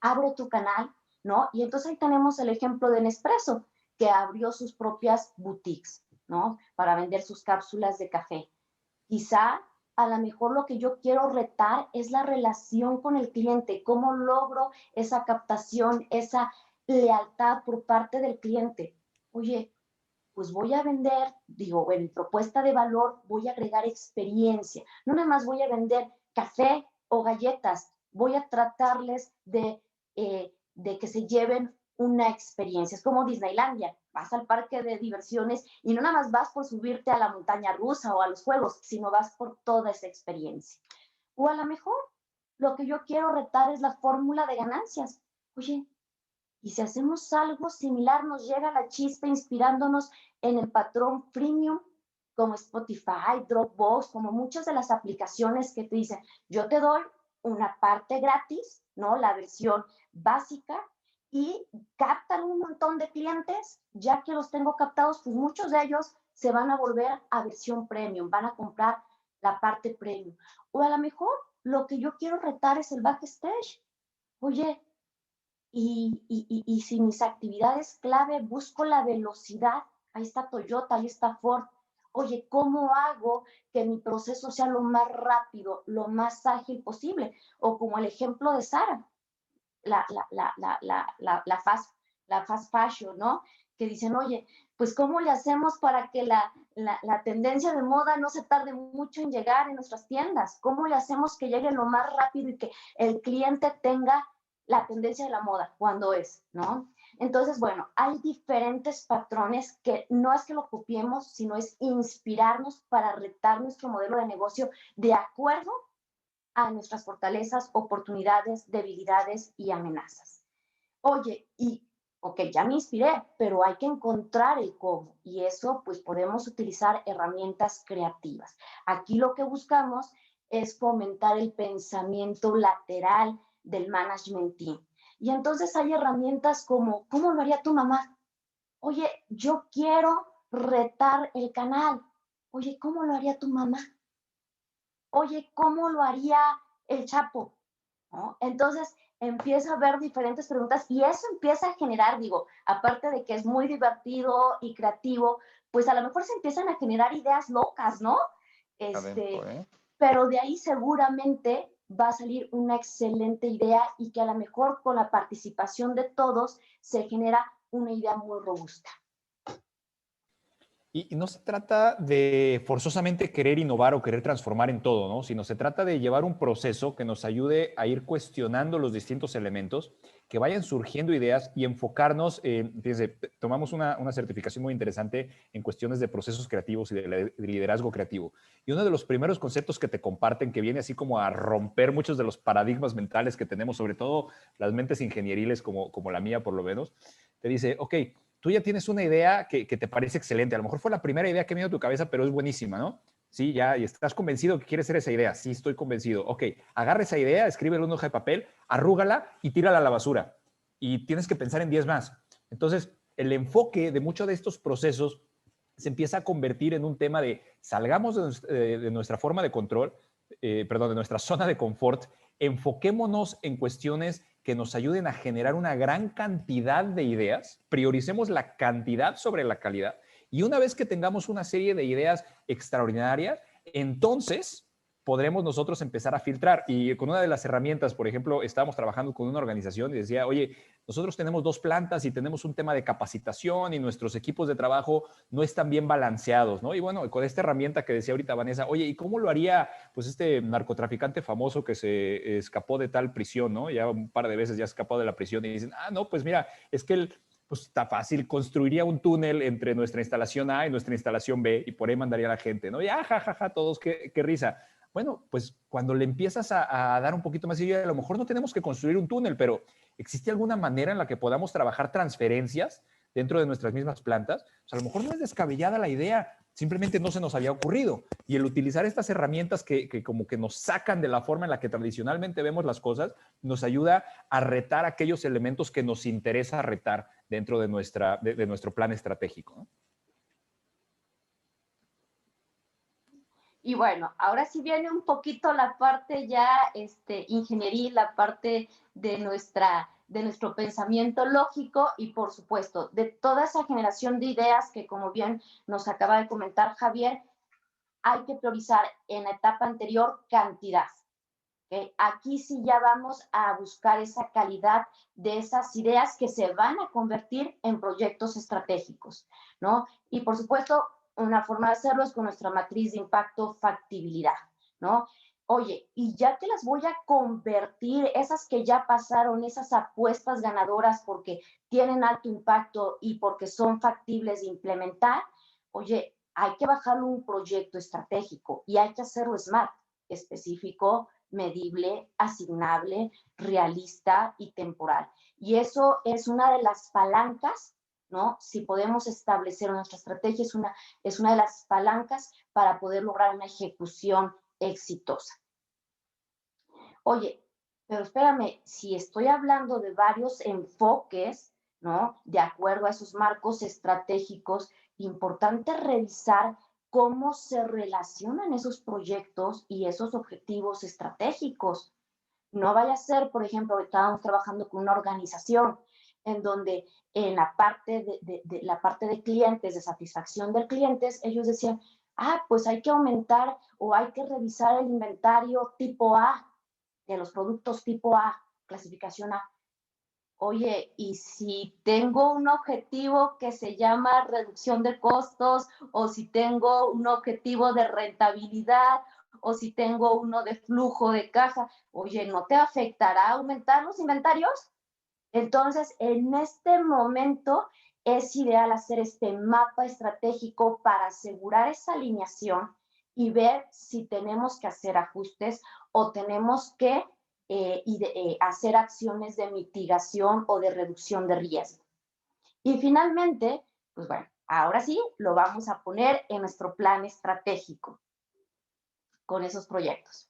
S1: Abro tu canal, ¿no? Y entonces ahí tenemos el ejemplo de Nespresso, que abrió sus propias boutiques, ¿no? Para vender sus cápsulas de café. Quizá a lo mejor lo que yo quiero retar es la relación con el cliente, cómo logro esa captación, esa lealtad por parte del cliente. Oye, pues voy a vender, digo, en propuesta de valor voy a agregar experiencia. No nada más voy a vender café o galletas, voy a tratarles de que se lleven una experiencia. Es como Disneylandia, vas al parque de diversiones y no nada más vas por subirte a la montaña rusa o a los juegos, sino vas por toda esa experiencia. O a lo mejor lo que yo quiero retar es la fórmula de ganancias. Oye, y si hacemos algo similar, nos llega la chispa inspirándonos en el patrón freemium, como Spotify, Dropbox, como muchas de las aplicaciones que te dicen, yo te doy una parte gratis, ¿no? La versión básica, y captan un montón de clientes, ya que los tengo captados, pues muchos de ellos se van a volver a versión premium, van a comprar la parte premium. O a lo mejor lo que yo quiero retar es el backstage. Oye, y si mis actividades clave busco la velocidad, ahí está Toyota, ahí está Ford. Oye, ¿cómo hago que mi proceso sea lo más rápido, lo más ágil posible? O como el ejemplo de Sara, la fast fashion, ¿no? Que dicen, oye, pues ¿cómo le hacemos para que la tendencia de moda no se tarde mucho en llegar en nuestras tiendas? ¿Cómo le hacemos que llegue lo más rápido y que el cliente tenga la tendencia de la moda cuando es, ¿no? Entonces, bueno, hay diferentes patrones que no es que lo copiemos, sino es inspirarnos para retar nuestro modelo de negocio de acuerdo a nuestras fortalezas, oportunidades, debilidades y amenazas. Oye, ok, ya me inspiré, pero hay que encontrar el cómo y eso pues podemos utilizar herramientas creativas. Aquí lo que buscamos es fomentar el pensamiento lateral del management team. Y entonces hay herramientas como, ¿cómo lo haría tu mamá? Oye, yo quiero retar el canal. Oye, ¿cómo lo haría tu mamá? Oye, ¿cómo lo haría el Chapo? ¿No? Entonces empieza a ver diferentes preguntas y eso empieza a generar, digo, aparte de que es muy divertido y creativo, pues a lo mejor se empiezan a generar ideas locas, ¿no?
S3: Adentro, ¿eh?
S1: pero de ahí seguramente va a salir una excelente idea y que a lo mejor con la participación de todos se genera una idea muy robusta.
S2: Y no se trata de forzosamente querer innovar o querer transformar en todo, ¿no? Sino se trata de llevar un proceso que nos ayude a ir cuestionando los distintos elementos, que vayan surgiendo ideas y enfocarnos, fíjense, tomamos una certificación muy interesante en cuestiones de procesos creativos y de liderazgo creativo. Y uno de los primeros conceptos que te comparten, que viene así como a romper muchos de los paradigmas mentales que tenemos, sobre todo las mentes ingenieriles como la mía por lo menos, te dice, ok, tú ya tienes una idea que te parece excelente. A lo mejor fue la primera idea que me dio a tu cabeza, pero es buenísima, ¿no? Sí, ya, y estás convencido que quieres ser esa idea. Sí, estoy convencido. Ok, agarra esa idea, escríbela en una hoja de papel, arrúgala y tírala a la basura. Y tienes que pensar en 10 más. Entonces, el enfoque de muchos de estos procesos se empieza a convertir en un tema de salgamos de nuestra forma de control, perdón, de nuestra zona de confort, enfoquémonos en cuestiones que nos ayuden a generar una gran cantidad de ideas, prioricemos la cantidad sobre la calidad y una vez que tengamos una serie de ideas extraordinarias, entonces podremos nosotros empezar a filtrar. Y con una de las herramientas, por ejemplo, estábamos trabajando con una organización y decía, oye, nosotros tenemos 2 plantas y tenemos un tema de capacitación y nuestros equipos de trabajo no están bien balanceados, ¿no? Y bueno, con esta herramienta que decía ahorita Vanessa, oye, ¿y cómo lo haría pues este narcotraficante famoso que se escapó de tal prisión, ¿no? Ya un par de veces ya escapó de la prisión y dicen, no, pues mira, es que él pues está fácil, construiría un túnel entre nuestra instalación A y nuestra instalación B y por ahí mandaría a la gente, ¿no? Y jajaja, todos, qué risa. Bueno, pues cuando le empiezas a dar un poquito más, y a lo mejor no tenemos que construir un túnel, pero ¿existe alguna manera en la que podamos trabajar transferencias dentro de nuestras mismas plantas? O sea, a lo mejor no es descabellada la idea, simplemente no se nos había ocurrido. Y el utilizar estas herramientas que como que nos sacan de la forma en la que tradicionalmente vemos las cosas, nos ayuda a retar aquellos elementos que nos interesa retar dentro de nuestro plan estratégico, ¿no?
S1: Y bueno, ahora sí viene un poquito la parte ya ingeniería, la parte de nuestro pensamiento lógico y por supuesto de toda esa generación de ideas que como bien nos acaba de comentar Javier, hay que priorizar en la etapa anterior cantidad. ¿Okay? Aquí sí ya vamos a buscar esa calidad de esas ideas que se van a convertir en proyectos estratégicos, ¿no? Y por supuesto, una forma de hacerlo es con nuestra matriz de impacto factibilidad, ¿no? Oye, y ya que las voy a convertir, esas que ya pasaron, esas apuestas ganadoras porque tienen alto impacto y porque son factibles de implementar, oye, hay que bajarlo un proyecto estratégico y hay que hacerlo smart, específico, medible, asignable, realista y temporal. Y eso es una de las palancas, ¿no? Si podemos establecer nuestra estrategia, es una de las palancas para poder lograr una ejecución exitosa. Oye, pero espérame, si estoy hablando de varios enfoques, ¿no? De acuerdo a esos marcos estratégicos, importante revisar cómo se relacionan esos proyectos y esos objetivos estratégicos. No vaya a ser, por ejemplo, estábamos trabajando con una organización en donde en la parte la parte de clientes, de satisfacción de clientes, ellos decían, pues hay que aumentar o hay que revisar el inventario tipo A, de los productos tipo A, clasificación A. Oye, y si tengo un objetivo que se llama reducción de costos, o si tengo un objetivo de rentabilidad, o si tengo uno de flujo de caja, oye, ¿no te afectará aumentar los inventarios? Entonces, en este momento es ideal hacer este mapa estratégico para asegurar esa alineación y ver si tenemos que hacer ajustes o tenemos que hacer acciones de mitigación o de reducción de riesgo. Y finalmente, pues bueno, ahora sí lo vamos a poner en nuestro plan estratégico con esos proyectos.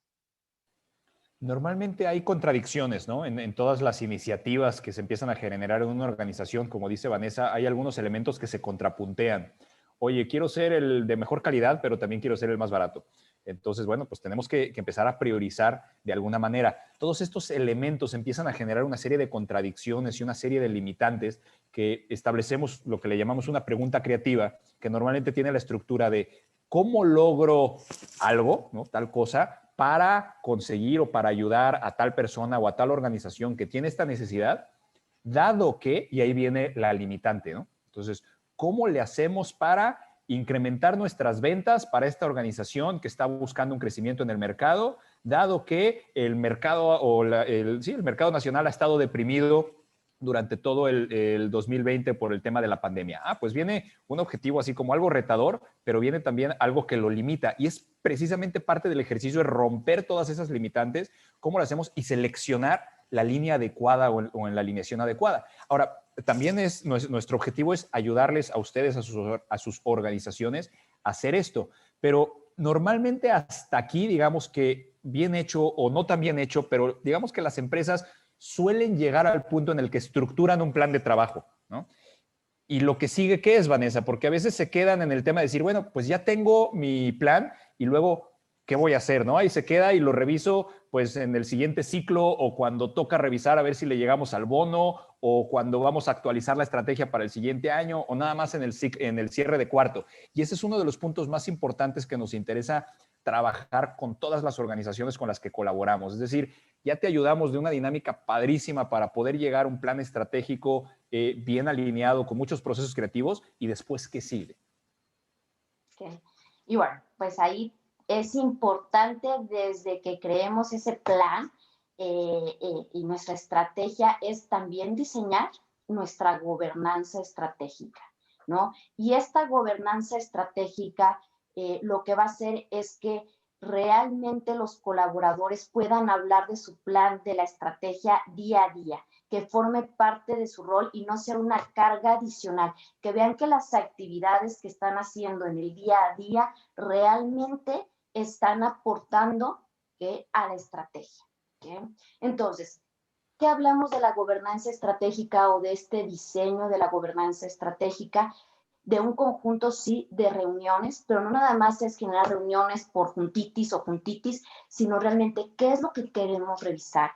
S2: Normalmente hay contradicciones, ¿no? En todas las iniciativas que se empiezan a generar en una organización, como dice Vanessa, hay algunos elementos que se contrapuntean. Oye, quiero ser el de mejor calidad, pero también quiero ser el más barato. Entonces, bueno, pues tenemos que empezar a priorizar de alguna manera. Todos estos elementos empiezan a generar una serie de contradicciones y una serie de limitantes que establecemos lo que le llamamos una pregunta creativa, que normalmente tiene la estructura de ¿cómo logro algo, ¿no? Tal cosa, para conseguir o para ayudar a tal persona o a tal organización que tiene esta necesidad, dado que, y ahí viene la limitante, ¿no? Entonces, ¿cómo le hacemos para incrementar nuestras ventas para esta organización que está buscando un crecimiento en el mercado, dado que el mercado, o el mercado nacional ha estado deprimido durante todo el 2020 por el tema de la pandemia? Pues viene un objetivo así como algo retador, pero viene también algo que lo limita, y es precisamente parte del ejercicio de romper todas esas limitantes, cómo lo hacemos y seleccionar la línea adecuada o en la alineación adecuada. Ahora, también nuestro objetivo es ayudarles a ustedes, a sus organizaciones, a hacer esto, pero normalmente hasta aquí, digamos que bien hecho o no tan bien hecho, pero digamos que las empresas suelen llegar al punto en el que estructuran un plan de trabajo, ¿no? Y lo que sigue, ¿qué es, Vanessa? Porque a veces se quedan en el tema de decir, bueno, pues ya tengo mi plan y luego, ¿qué voy a hacer? ¿No? Ahí se queda y lo reviso pues en el siguiente ciclo, o cuando toca revisar a ver si le llegamos al bono, o cuando vamos a actualizar la estrategia para el siguiente año, o nada más en el cierre de cuarto. Y ese es uno de los puntos más importantes que nos interesa trabajar con todas las organizaciones con las que colaboramos. Es decir, ya te ayudamos de una dinámica padrísima para poder llegar a un plan estratégico bien alineado, con muchos procesos creativos, y después, ¿qué sigue?
S1: Okay. Y bueno, pues ahí es importante desde que creemos ese plan y nuestra estrategia es también diseñar nuestra gobernanza estratégica, ¿no? Y esta gobernanza estratégica lo que va a hacer es que realmente los colaboradores puedan hablar de su plan, de la estrategia día a día, que forme parte de su rol y no sea una carga adicional, que vean que las actividades que están haciendo en el día a día realmente están aportando a la estrategia. ¿Okay? Entonces, ¿qué hablamos de la gobernanza estratégica o de este diseño de la gobernanza estratégica? De un conjunto, sí, de reuniones, pero no nada más es generar reuniones por juntitis o juntitis, sino realmente qué es lo que queremos revisar,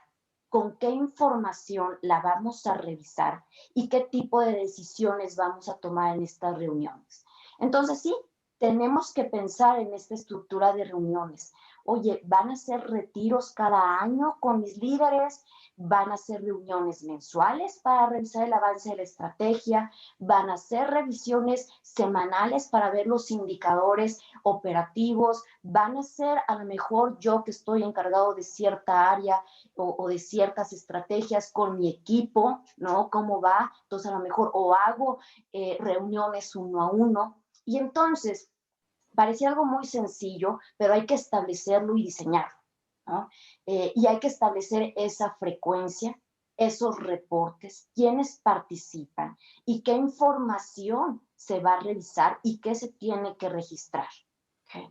S1: con qué información la vamos a revisar y qué tipo de decisiones vamos a tomar en estas reuniones. Entonces, sí, tenemos que pensar en esta estructura de reuniones. Oye, ¿van a ser retiros cada año con mis líderes? ¿Van a ser reuniones mensuales para revisar el avance de la estrategia? ¿Van a ser revisiones semanales para ver los indicadores operativos? ¿Van a ser a lo mejor yo que estoy encargado de cierta área o de ciertas estrategias con mi equipo, ¿no? ¿Cómo va? Entonces a lo mejor o hago reuniones uno a uno. Y entonces, parecía algo muy sencillo, pero hay que establecerlo y diseñarlo, ¿no? Y hay que establecer esa frecuencia, esos reportes, quiénes participan y qué información se va a revisar y qué se tiene que registrar. ¿Okay?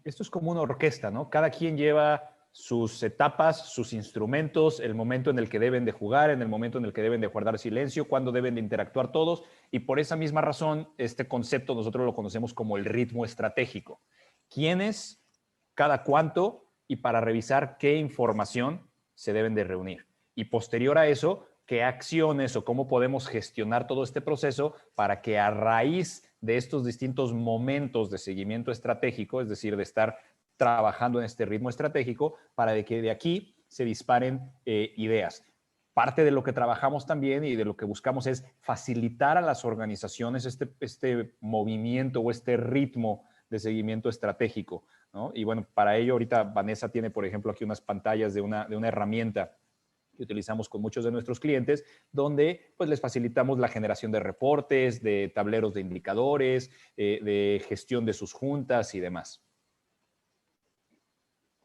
S2: Esto es como una orquesta, ¿no? Cada quien lleva sus etapas, sus instrumentos, el momento en el que deben de jugar, en el momento en el que deben de guardar silencio, cuándo deben de interactuar todos, y por esa misma razón este concepto nosotros lo conocemos como el ritmo estratégico. ¿Quiénes, cada cuánto y para revisar qué información se deben de reunir? Y posterior a eso, qué acciones o cómo podemos gestionar todo este proceso para que a raíz de estos distintos momentos de seguimiento estratégico, es decir, de estar trabajando en este ritmo estratégico, para que de aquí se disparen ideas. Parte de lo que trabajamos también y de lo que buscamos es facilitar a las organizaciones este movimiento o este ritmo de seguimiento estratégico, ¿no? Y bueno, para ello ahorita Vanessa tiene, por ejemplo, aquí unas pantallas de una herramienta que utilizamos con muchos de nuestros clientes, donde pues les facilitamos la generación de reportes, de tableros de indicadores, de gestión de sus juntas y demás.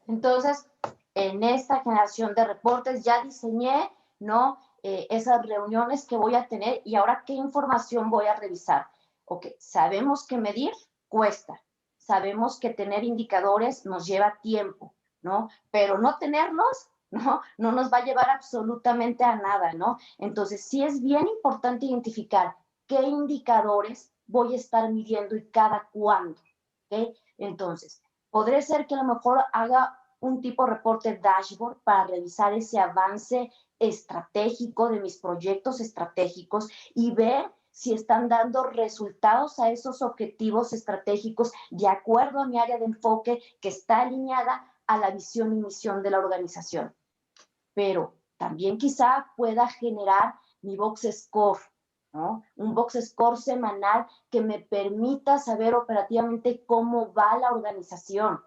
S1: Entonces, en esta generación de reportes ya diseñé, ¿no? Esas reuniones que voy a tener y ahora qué información voy a revisar. Ok, sabemos que medir cuesta, sabemos que tener indicadores nos lleva tiempo, ¿no? Pero no tenerlos, ¿no? No nos va a llevar absolutamente a nada, ¿no? Entonces, sí es bien importante identificar qué indicadores voy a estar midiendo y cada cuándo, ¿ok? Entonces, podría ser que a lo mejor haga un tipo de reporte dashboard para revisar ese avance estratégico de mis proyectos estratégicos y ver si están dando resultados a esos objetivos estratégicos de acuerdo a mi área de enfoque que está alineada a la visión y misión de la organización. Pero también quizá pueda generar mi box score, ¿no? Un box score semanal que me permita saber operativamente cómo va la organización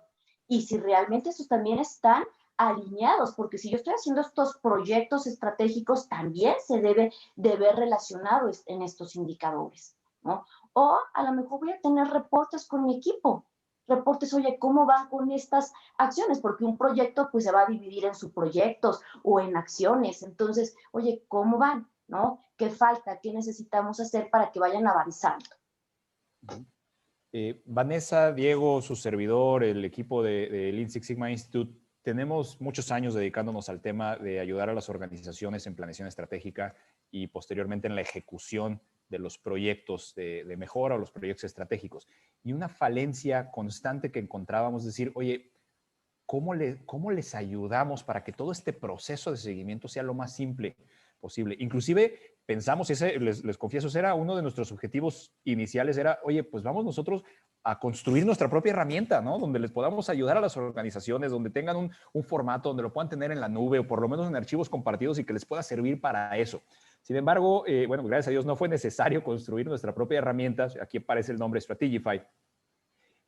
S1: y si realmente esos también están alineados, porque si yo estoy haciendo estos proyectos estratégicos, también se debe de ver relacionado en estos indicadores, ¿no? O a lo mejor voy a tener reportes con mi equipo, reportes, oye, ¿cómo van con estas acciones? Porque un proyecto pues se va a dividir en subproyectos o en acciones. Entonces, oye, ¿cómo van? ¿No? ¿Qué falta? ¿Qué necesitamos hacer para que vayan avanzando?
S2: Vanessa, Diego, su servidor, el equipo de Lean Six Sigma Institute, tenemos muchos años dedicándonos al tema de ayudar a las organizaciones en planeación estratégica y posteriormente en la ejecución de los proyectos de mejora o los proyectos estratégicos. Y una falencia constante que encontrábamos es decir, oye, ¿cómo les ayudamos para que todo este proceso de seguimiento sea lo más simple posible? Inclusive pensamos, les confieso, ese era uno de nuestros objetivos iniciales, era, oye, pues vamos nosotros a construir nuestra propia herramienta, ¿no? Donde les podamos ayudar a las organizaciones, donde tengan un formato, donde lo puedan tener en la nube o por lo menos en archivos compartidos y que les pueda servir para eso. Sin embargo, bueno, gracias a Dios no fue necesario construir nuestra propia herramienta. Aquí aparece el nombre Strategify.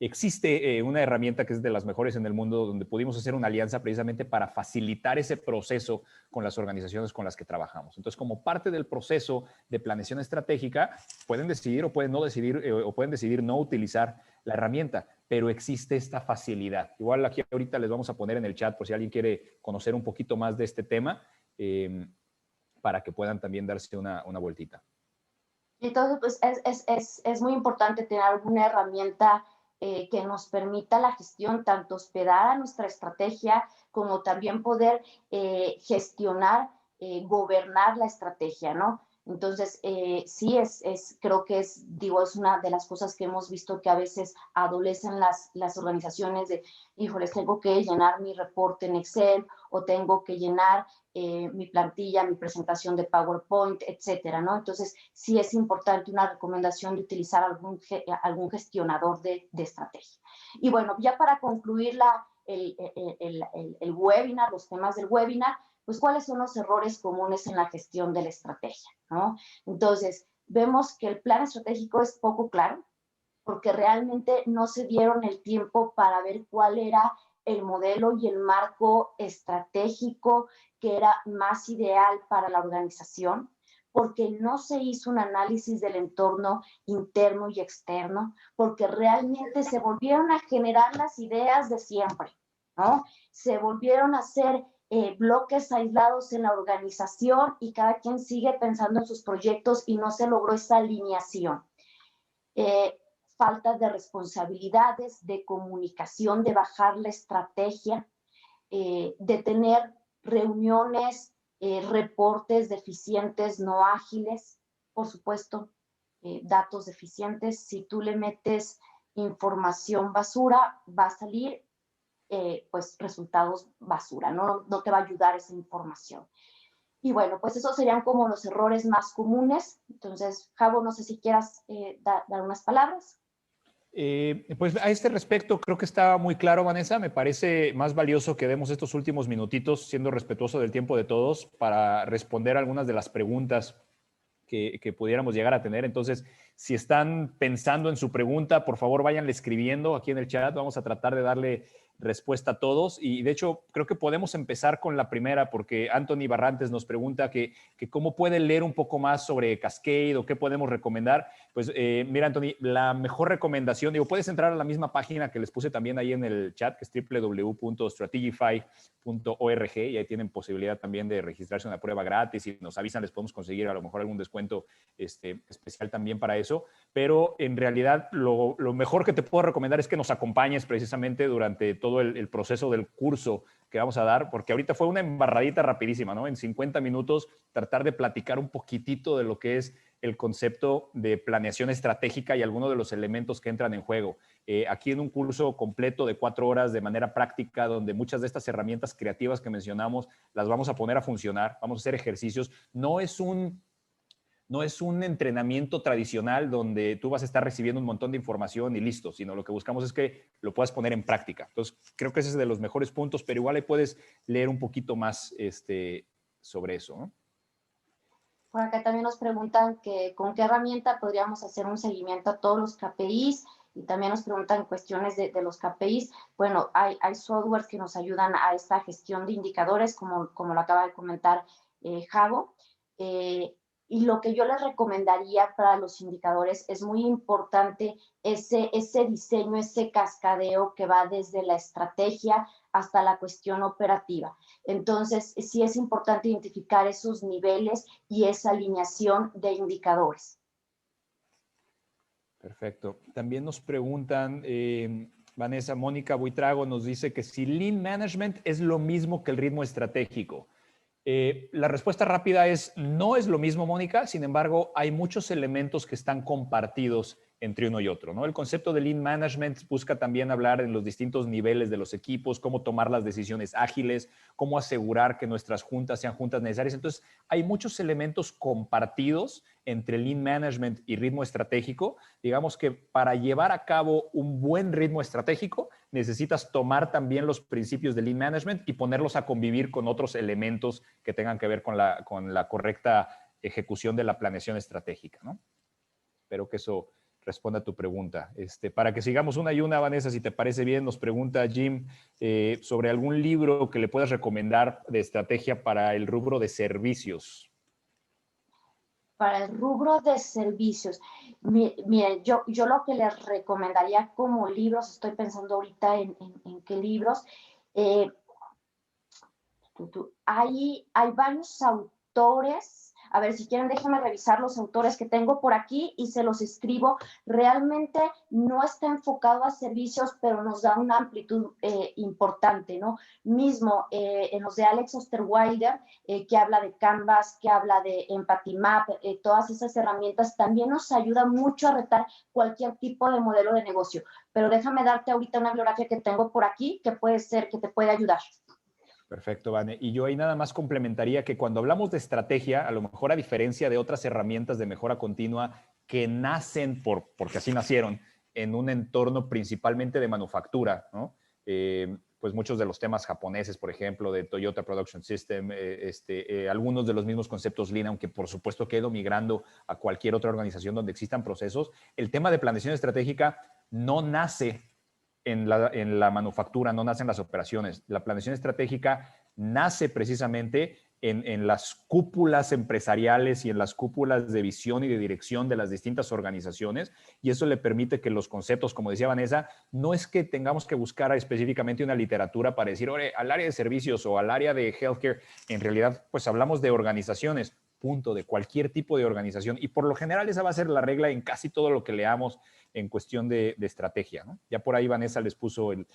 S2: Existe una herramienta que es de las mejores en el mundo donde pudimos hacer una alianza precisamente para facilitar ese proceso con las organizaciones con las que trabajamos. Entonces, como parte del proceso de planeación estratégica, pueden decidir o pueden no decidir o pueden decidir no utilizar la herramienta, pero existe esta facilidad. Igual aquí ahorita les vamos a poner en el chat por si alguien quiere conocer un poquito más de este tema para que puedan también darse una vueltita.
S1: Entonces, pues es muy importante tener alguna herramienta que nos permita la gestión, tanto hospedar a nuestra estrategia como también poder gestionar, gobernar la estrategia, ¿no? Entonces, sí, creo que es una de las cosas que hemos visto que a veces adolecen las organizaciones de, híjoles, tengo que llenar mi reporte en Excel o tengo que llenar mi plantilla, mi presentación de PowerPoint, etcétera, ¿no? Entonces, sí es importante una recomendación de utilizar algún gestionador de estrategia. Y bueno, ya para concluir el webinar, los temas del webinar, pues cuáles son los errores comunes en la gestión de la estrategia, ¿no? Entonces, vemos que el plan estratégico es poco claro, porque realmente no se dieron el tiempo para ver cuál era el modelo y el marco estratégico que era más ideal para la organización, porque no se hizo un análisis del entorno interno y externo, porque realmente se volvieron a generar las ideas de siempre, ¿no? Se volvieron a hacer bloques aislados en la organización y cada quien sigue pensando en sus proyectos y no se logró esa alineación. Falta de responsabilidades, de comunicación, de bajar la estrategia, de tener reuniones, reportes deficientes, no ágiles, por supuesto, datos deficientes. Si tú le metes información basura, va a salir pues resultados basura, no te va a ayudar esa información. Y bueno, pues esos serían como los errores más comunes. Entonces, Javo, no sé si quieras dar unas palabras.
S2: Pues a este respecto creo que está muy claro, Vanessa. Me parece más valioso que demos estos últimos minutitos, siendo respetuoso del tiempo de todos, para responder algunas de las preguntas que pudiéramos llegar a tener. Entonces, si están pensando en su pregunta, por favor, váyanle escribiendo aquí en el chat. Vamos a tratar de darle respuesta a todos. Y de hecho, creo que podemos empezar con la primera, porque Anthony Barrantes nos pregunta que cómo puede leer un poco más sobre Cascade o qué podemos recomendar. Pues mira, Anthony, la mejor recomendación, digo, puedes entrar a la misma página que les puse también ahí en el chat, que es www.strategify.org, y ahí tienen posibilidad también de registrarse una prueba gratis y nos avisan, les podemos conseguir a lo mejor algún descuento especial también para eso. Pero en realidad lo mejor que te puedo recomendar es que nos acompañes precisamente durante todo el proceso del curso que vamos a dar, porque ahorita fue una embarradita rapidísima, ¿no? En 50 minutos tratar de platicar un poquitito de lo que es el concepto de planeación estratégica y algunos de los elementos que entran en juego. Aquí en un curso completo de 4 horas de manera práctica, donde muchas de estas herramientas creativas que mencionamos las vamos a poner a funcionar, vamos a hacer ejercicios. No es un no es un entrenamiento tradicional donde tú vas a estar recibiendo un montón de información y listo, sino lo que buscamos es que lo puedas poner en práctica. Entonces, creo que ese es de los mejores puntos, pero igual ahí puedes leer un poquito más sobre eso, ¿no?
S1: Por acá también nos preguntan que con qué herramienta podríamos hacer un seguimiento a todos los KPIs, y también nos preguntan cuestiones de los KPIs. Bueno, hay softwares que nos ayudan a esta gestión de indicadores, como lo acaba de comentar Jago. Y lo que yo les recomendaría para los indicadores es muy importante ese diseño, ese cascadeo que va desde la estrategia hasta la cuestión operativa. Entonces, sí es importante identificar esos niveles y esa alineación de indicadores.
S2: Perfecto. También nos preguntan, Vanessa, Mónica Buitrago nos dice que si Lean Management es lo mismo que el ritmo estratégico. La respuesta rápida es no es lo mismo, Mónica. Sin embargo, hay muchos elementos que están compartidos entre uno y otro, ¿no? El concepto de Lean Management busca también hablar en los distintos niveles de los equipos, cómo tomar las decisiones ágiles, cómo asegurar que nuestras juntas sean juntas necesarias. Entonces, hay muchos elementos compartidos entre Lean Management y ritmo estratégico. Digamos que para llevar a cabo un buen ritmo estratégico, necesitas tomar también los principios de Lean Management y ponerlos a convivir con otros elementos que tengan que ver con la correcta ejecución de la planeación estratégica, ¿no? Espero que eso responda a tu pregunta. Para que sigamos una y una, Vanessa, si te parece bien, nos pregunta Jim sobre algún libro que le puedas recomendar de estrategia para el rubro de servicios.
S1: Para el rubro de servicios, miren, yo lo que les recomendaría como libros, estoy pensando ahorita en qué libros, hay varios autores. A ver, si quieren, déjenme revisar los autores que tengo por aquí y se los escribo. Realmente no está enfocado a servicios, pero nos da una amplitud importante, ¿no? Mismo en los de Alex Osterwalder, que habla de Canvas, que habla de Empathy Map, todas esas herramientas también nos ayudan mucho a retar cualquier tipo de modelo de negocio. Pero déjame darte ahorita una bibliografía que tengo por aquí que puede ser, que te puede ayudar.
S2: Perfecto, Vane. Y yo ahí nada más complementaría que cuando hablamos de estrategia, a lo mejor a diferencia de otras herramientas de mejora continua que nacen porque así nacieron en un entorno principalmente de manufactura, ¿no? Pues muchos de los temas japoneses, por ejemplo, de Toyota Production System, algunos de los mismos conceptos Lean, aunque por supuesto que he ido migrando a cualquier otra organización donde existan procesos, el tema de planeación estratégica no nace en la manufactura, no nace en las operaciones. La planeación estratégica nace precisamente en las cúpulas empresariales y en las cúpulas de visión y de dirección de las distintas organizaciones, y eso le permite que los conceptos, como decía Vanessa, no es que tengamos que buscar específicamente una literatura para decir, oye, al área de servicios o al área de healthcare, en realidad pues hablamos de organizaciones, punto, de cualquier tipo de organización, y por lo general esa va a ser la regla en casi todo lo que leamos en cuestión de estrategia, ¿no? Ya por ahí Vanessa les puso el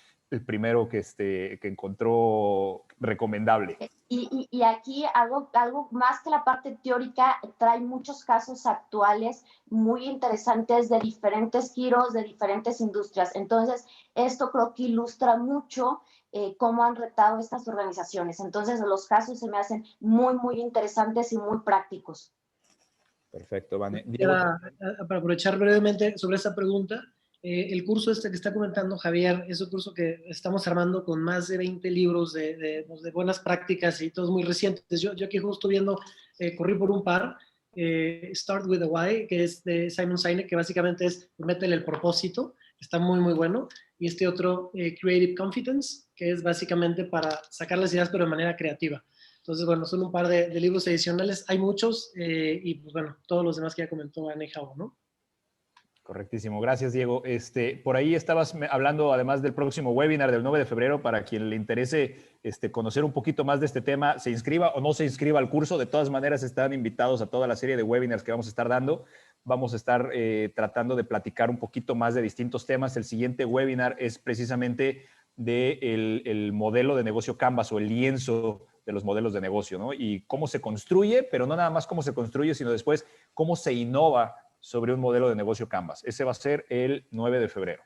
S2: primero que encontró recomendable.
S1: Y aquí algo más que la parte teórica, trae muchos casos actuales muy interesantes de diferentes giros, de diferentes industrias. Entonces, esto creo que ilustra mucho cómo han retado estas organizaciones. Entonces, los casos se me hacen muy, muy interesantes y muy prácticos.
S2: Perfecto, Vane.
S3: Para aprovechar brevemente sobre esta pregunta, el curso que está comentando Javier es un curso que estamos armando con más de 20 libros de buenas prácticas y todos muy recientes. Yo aquí justo viendo, corrí por un par, Start with the Why, que es de Simon Sinek, que básicamente es métele el propósito, está muy, muy bueno. Y este otro, Creative Confidence, que es básicamente para sacar las ideas pero de manera creativa. Entonces, bueno, son un par de libros adicionales. Hay muchos y, pues, bueno, todos los demás que ya comentó Ana y Javo, ¿no?
S2: Correctísimo. Gracias, Diego. Por ahí estabas hablando, además del próximo webinar del 9 de febrero, para quien le interese conocer un poquito más de este tema, se inscriba o no se inscriba al curso. De todas maneras, están invitados a toda la serie de webinars que vamos a estar dando. Vamos a estar tratando de platicar un poquito más de distintos temas. El siguiente webinar es precisamente el modelo de negocio Canvas o el lienzo de los modelos de negocio, ¿no? Y cómo se construye, pero no nada más cómo se construye, sino después cómo se innova sobre un modelo de negocio Canvas. Ese va a ser el 9 de febrero.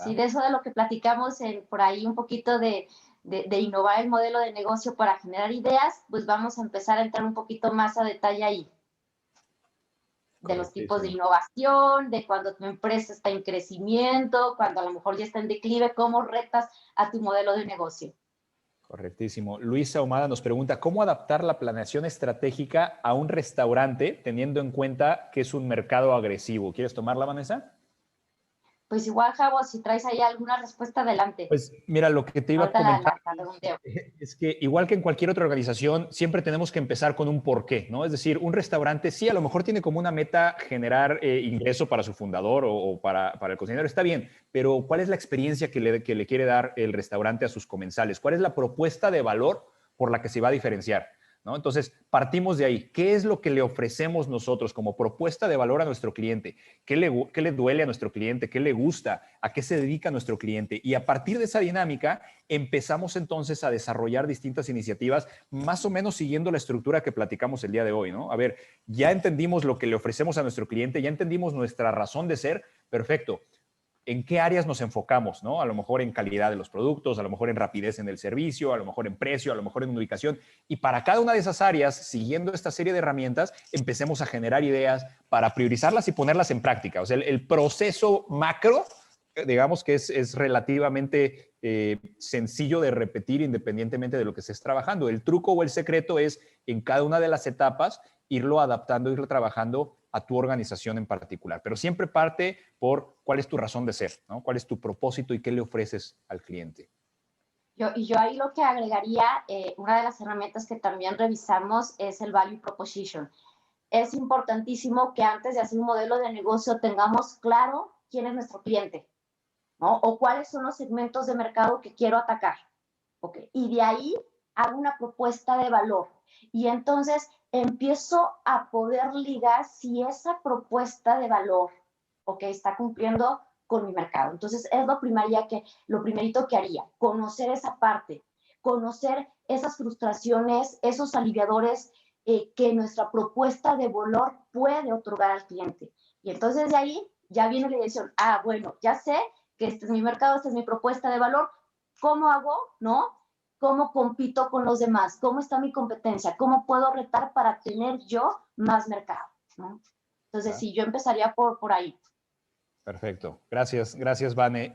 S1: Sí, de eso de lo que platicamos por ahí un poquito de innovar el modelo de negocio para generar ideas, pues vamos a empezar a entrar un poquito más a detalle ahí. de los tipos de
S2: Correctísimo.
S1: innovación, de cuando tu empresa está en crecimiento, cuando a lo mejor ya está en declive, cómo retas a tu modelo de negocio.
S2: Correctísimo. Luisa Ahumada nos pregunta, ¿cómo adaptar la planeación estratégica a un restaurante teniendo en cuenta que es un mercado agresivo? ¿Quieres tomarla, Vanessa?
S1: Pues igual, Javo, si traes ahí alguna respuesta, adelante.
S2: Pues mira, lo que te iba a
S1: Ahorita
S2: comentar
S1: la redondeo.
S2: es que igual que en cualquier otra organización, siempre tenemos que empezar con un porqué, ¿no? Es decir, un restaurante sí, a lo mejor tiene como una meta generar ingreso para su fundador o para el cocinero, está bien, pero ¿cuál es la experiencia que le quiere dar el restaurante a sus comensales? ¿Cuál es la propuesta de valor por la que se va a diferenciar? ¿No? Entonces, partimos de ahí. ¿Qué es lo que le ofrecemos nosotros como propuesta de valor a nuestro cliente? ¿Qué le duele a nuestro cliente? ¿Qué le gusta? ¿A qué se dedica nuestro cliente? Y a partir de esa dinámica, empezamos entonces a desarrollar distintas iniciativas, más o menos siguiendo la estructura que platicamos el día de hoy, ¿no? A ver, ya entendimos lo que le ofrecemos a nuestro cliente, ya entendimos nuestra razón de ser, perfecto. ¿En qué áreas nos enfocamos? ¿No? A lo mejor en calidad de los productos, a lo mejor en rapidez en el servicio, a lo mejor en precio, a lo mejor en ubicación. Y para cada una de esas áreas, siguiendo esta serie de herramientas, empecemos a generar ideas para priorizarlas y ponerlas en práctica. O sea, el proceso macro, digamos que es relativamente sencillo de repetir independientemente de lo que estés trabajando. El truco o el secreto es en cada una de las etapas irlo adaptando, irlo trabajando a tu organización en particular. Pero siempre parte por cuál es tu razón de ser, ¿no? ¿Cuál es tu propósito y qué le ofreces al cliente?
S1: Yo ahí lo que agregaría, una de las herramientas que también revisamos es el Value Proposition. Es importantísimo que antes de hacer un modelo de negocio tengamos claro quién es nuestro cliente, ¿no? O cuáles son los segmentos de mercado que quiero atacar. ¿Okay? Y de ahí hago una propuesta de valor. Y entonces empiezo a poder ligar si esa propuesta de valor, ¿okay? Está cumpliendo con mi mercado. Entonces es lo primerito que haría, conocer esa parte, conocer esas frustraciones, esos aliviadores que nuestra propuesta de valor puede otorgar al cliente. Y entonces de ahí ya viene la dirección, bueno, ya sé que este es mi mercado, esta es mi propuesta de valor, ¿cómo hago? ¿No? ¿Cómo compito con los demás? ¿Cómo está mi competencia? ¿Cómo puedo retar para tener yo más mercado? ¿No? Entonces, sí, yo empezaría por ahí.
S2: Perfecto. Gracias, gracias, Vane.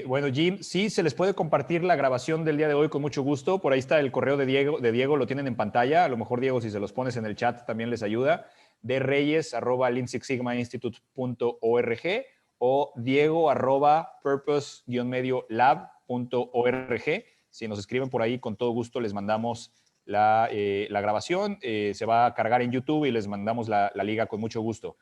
S2: Bueno, Jim, sí, se les puede compartir la grabación del día de hoy con mucho gusto. Por ahí está el correo de Diego, lo tienen en pantalla. A lo mejor, Diego, si se los pones en el chat también les ayuda. De reyes@lean6sigmainstitute.org o diego@purpose-lab.org. Si nos escriben por ahí, con todo gusto les mandamos la grabación. Se va a cargar en YouTube y les mandamos la liga con mucho gusto.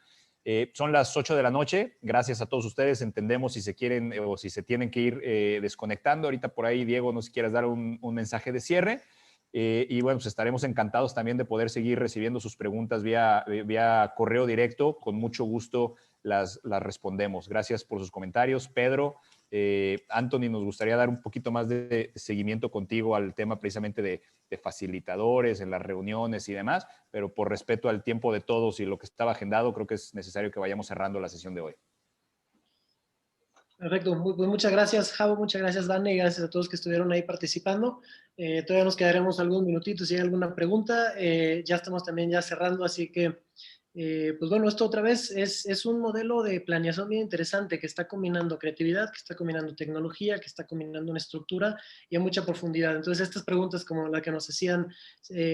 S2: Son las 8 de la noche. Gracias a todos ustedes. Entendemos si se quieren o si se tienen que ir desconectando. Ahorita por ahí, Diego, no sé si quieras dar un mensaje de cierre. Y bueno, pues estaremos encantados también de poder seguir recibiendo sus preguntas vía correo directo. Con mucho gusto las respondemos. Gracias por sus comentarios. Pedro, Anthony, nos gustaría dar un poquito más de seguimiento contigo al tema precisamente de facilitadores en las reuniones y demás, pero por respeto al tiempo de todos y lo que estaba agendado, creo que es necesario que vayamos cerrando la sesión de hoy.
S3: Perfecto, pues muchas gracias, Javo, muchas gracias, Dani, y gracias a todos que estuvieron ahí participando. Todavía nos quedaremos algunos minutitos si hay alguna pregunta. Ya estamos también ya cerrando, así que, pues bueno, esto otra vez es un modelo de planeación bien interesante que está combinando creatividad, que está combinando tecnología, que está combinando una estructura y a mucha profundidad. Entonces, estas preguntas como la que nos hacían,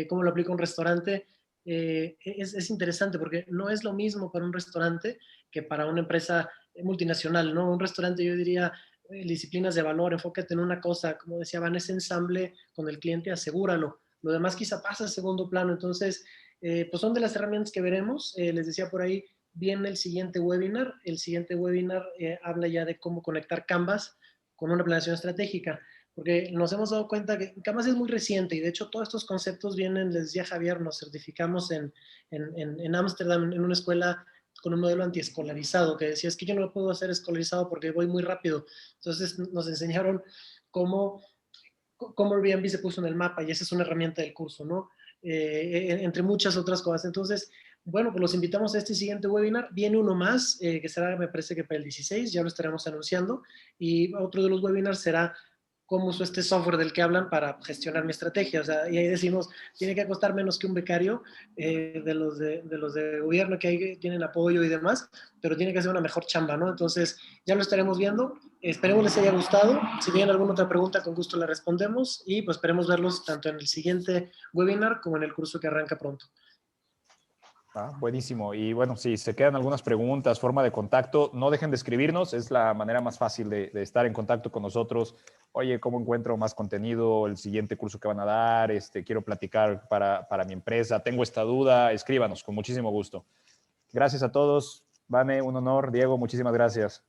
S3: ¿cómo lo aplica un restaurante? Es interesante porque no es lo mismo para un restaurante que para una empresa multinacional, ¿no? Un restaurante yo diría disciplinas de valor, enfócate en una cosa, como decía Van, ese ensamble con el cliente, asegúralo. Lo demás quizá pasa a segundo plano. Entonces, pues son de las herramientas que veremos. Les decía por ahí, viene el siguiente webinar. El siguiente webinar habla ya de cómo conectar Canvas con una planeación estratégica, porque nos hemos dado cuenta que Canvas es muy reciente y de hecho todos estos conceptos vienen, les decía Javier, nos certificamos en Ámsterdam, en una escuela con un modelo antiescolarizado, que decía, es que yo no lo puedo hacer escolarizado porque voy muy rápido. Entonces nos enseñaron cómo Airbnb se puso en el mapa y esa es una herramienta del curso, ¿no? Entre muchas otras cosas. Entonces, bueno, pues los invitamos a este siguiente webinar. Viene uno más, que será, me parece que para el 16, ya lo estaremos anunciando. Y otro de los webinars será cómo uso este software del que hablan para gestionar mi estrategia. O sea, y ahí decimos, tiene que costar menos que un becario de los de gobierno que ahí tienen apoyo y demás, pero tiene que hacer una mejor chamba, ¿no? Entonces, ya lo estaremos viendo. Esperemos les haya gustado. Si tienen alguna otra pregunta, con gusto la respondemos y pues esperemos verlos tanto en el siguiente webinar como en el curso que arranca pronto.
S2: Ah, buenísimo. Y bueno, si se quedan algunas preguntas, forma de contacto, no dejen de escribirnos. Es la manera más fácil de estar en contacto con nosotros. Oye, ¿cómo encuentro más contenido? El siguiente curso que van a dar, quiero platicar para mi empresa, tengo esta duda, escríbanos con muchísimo gusto. Gracias a todos. Vane, un honor. Diego, muchísimas gracias.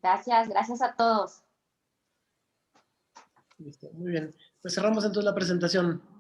S1: Gracias a todos.
S3: Listo, muy bien. Pues cerramos entonces la presentación.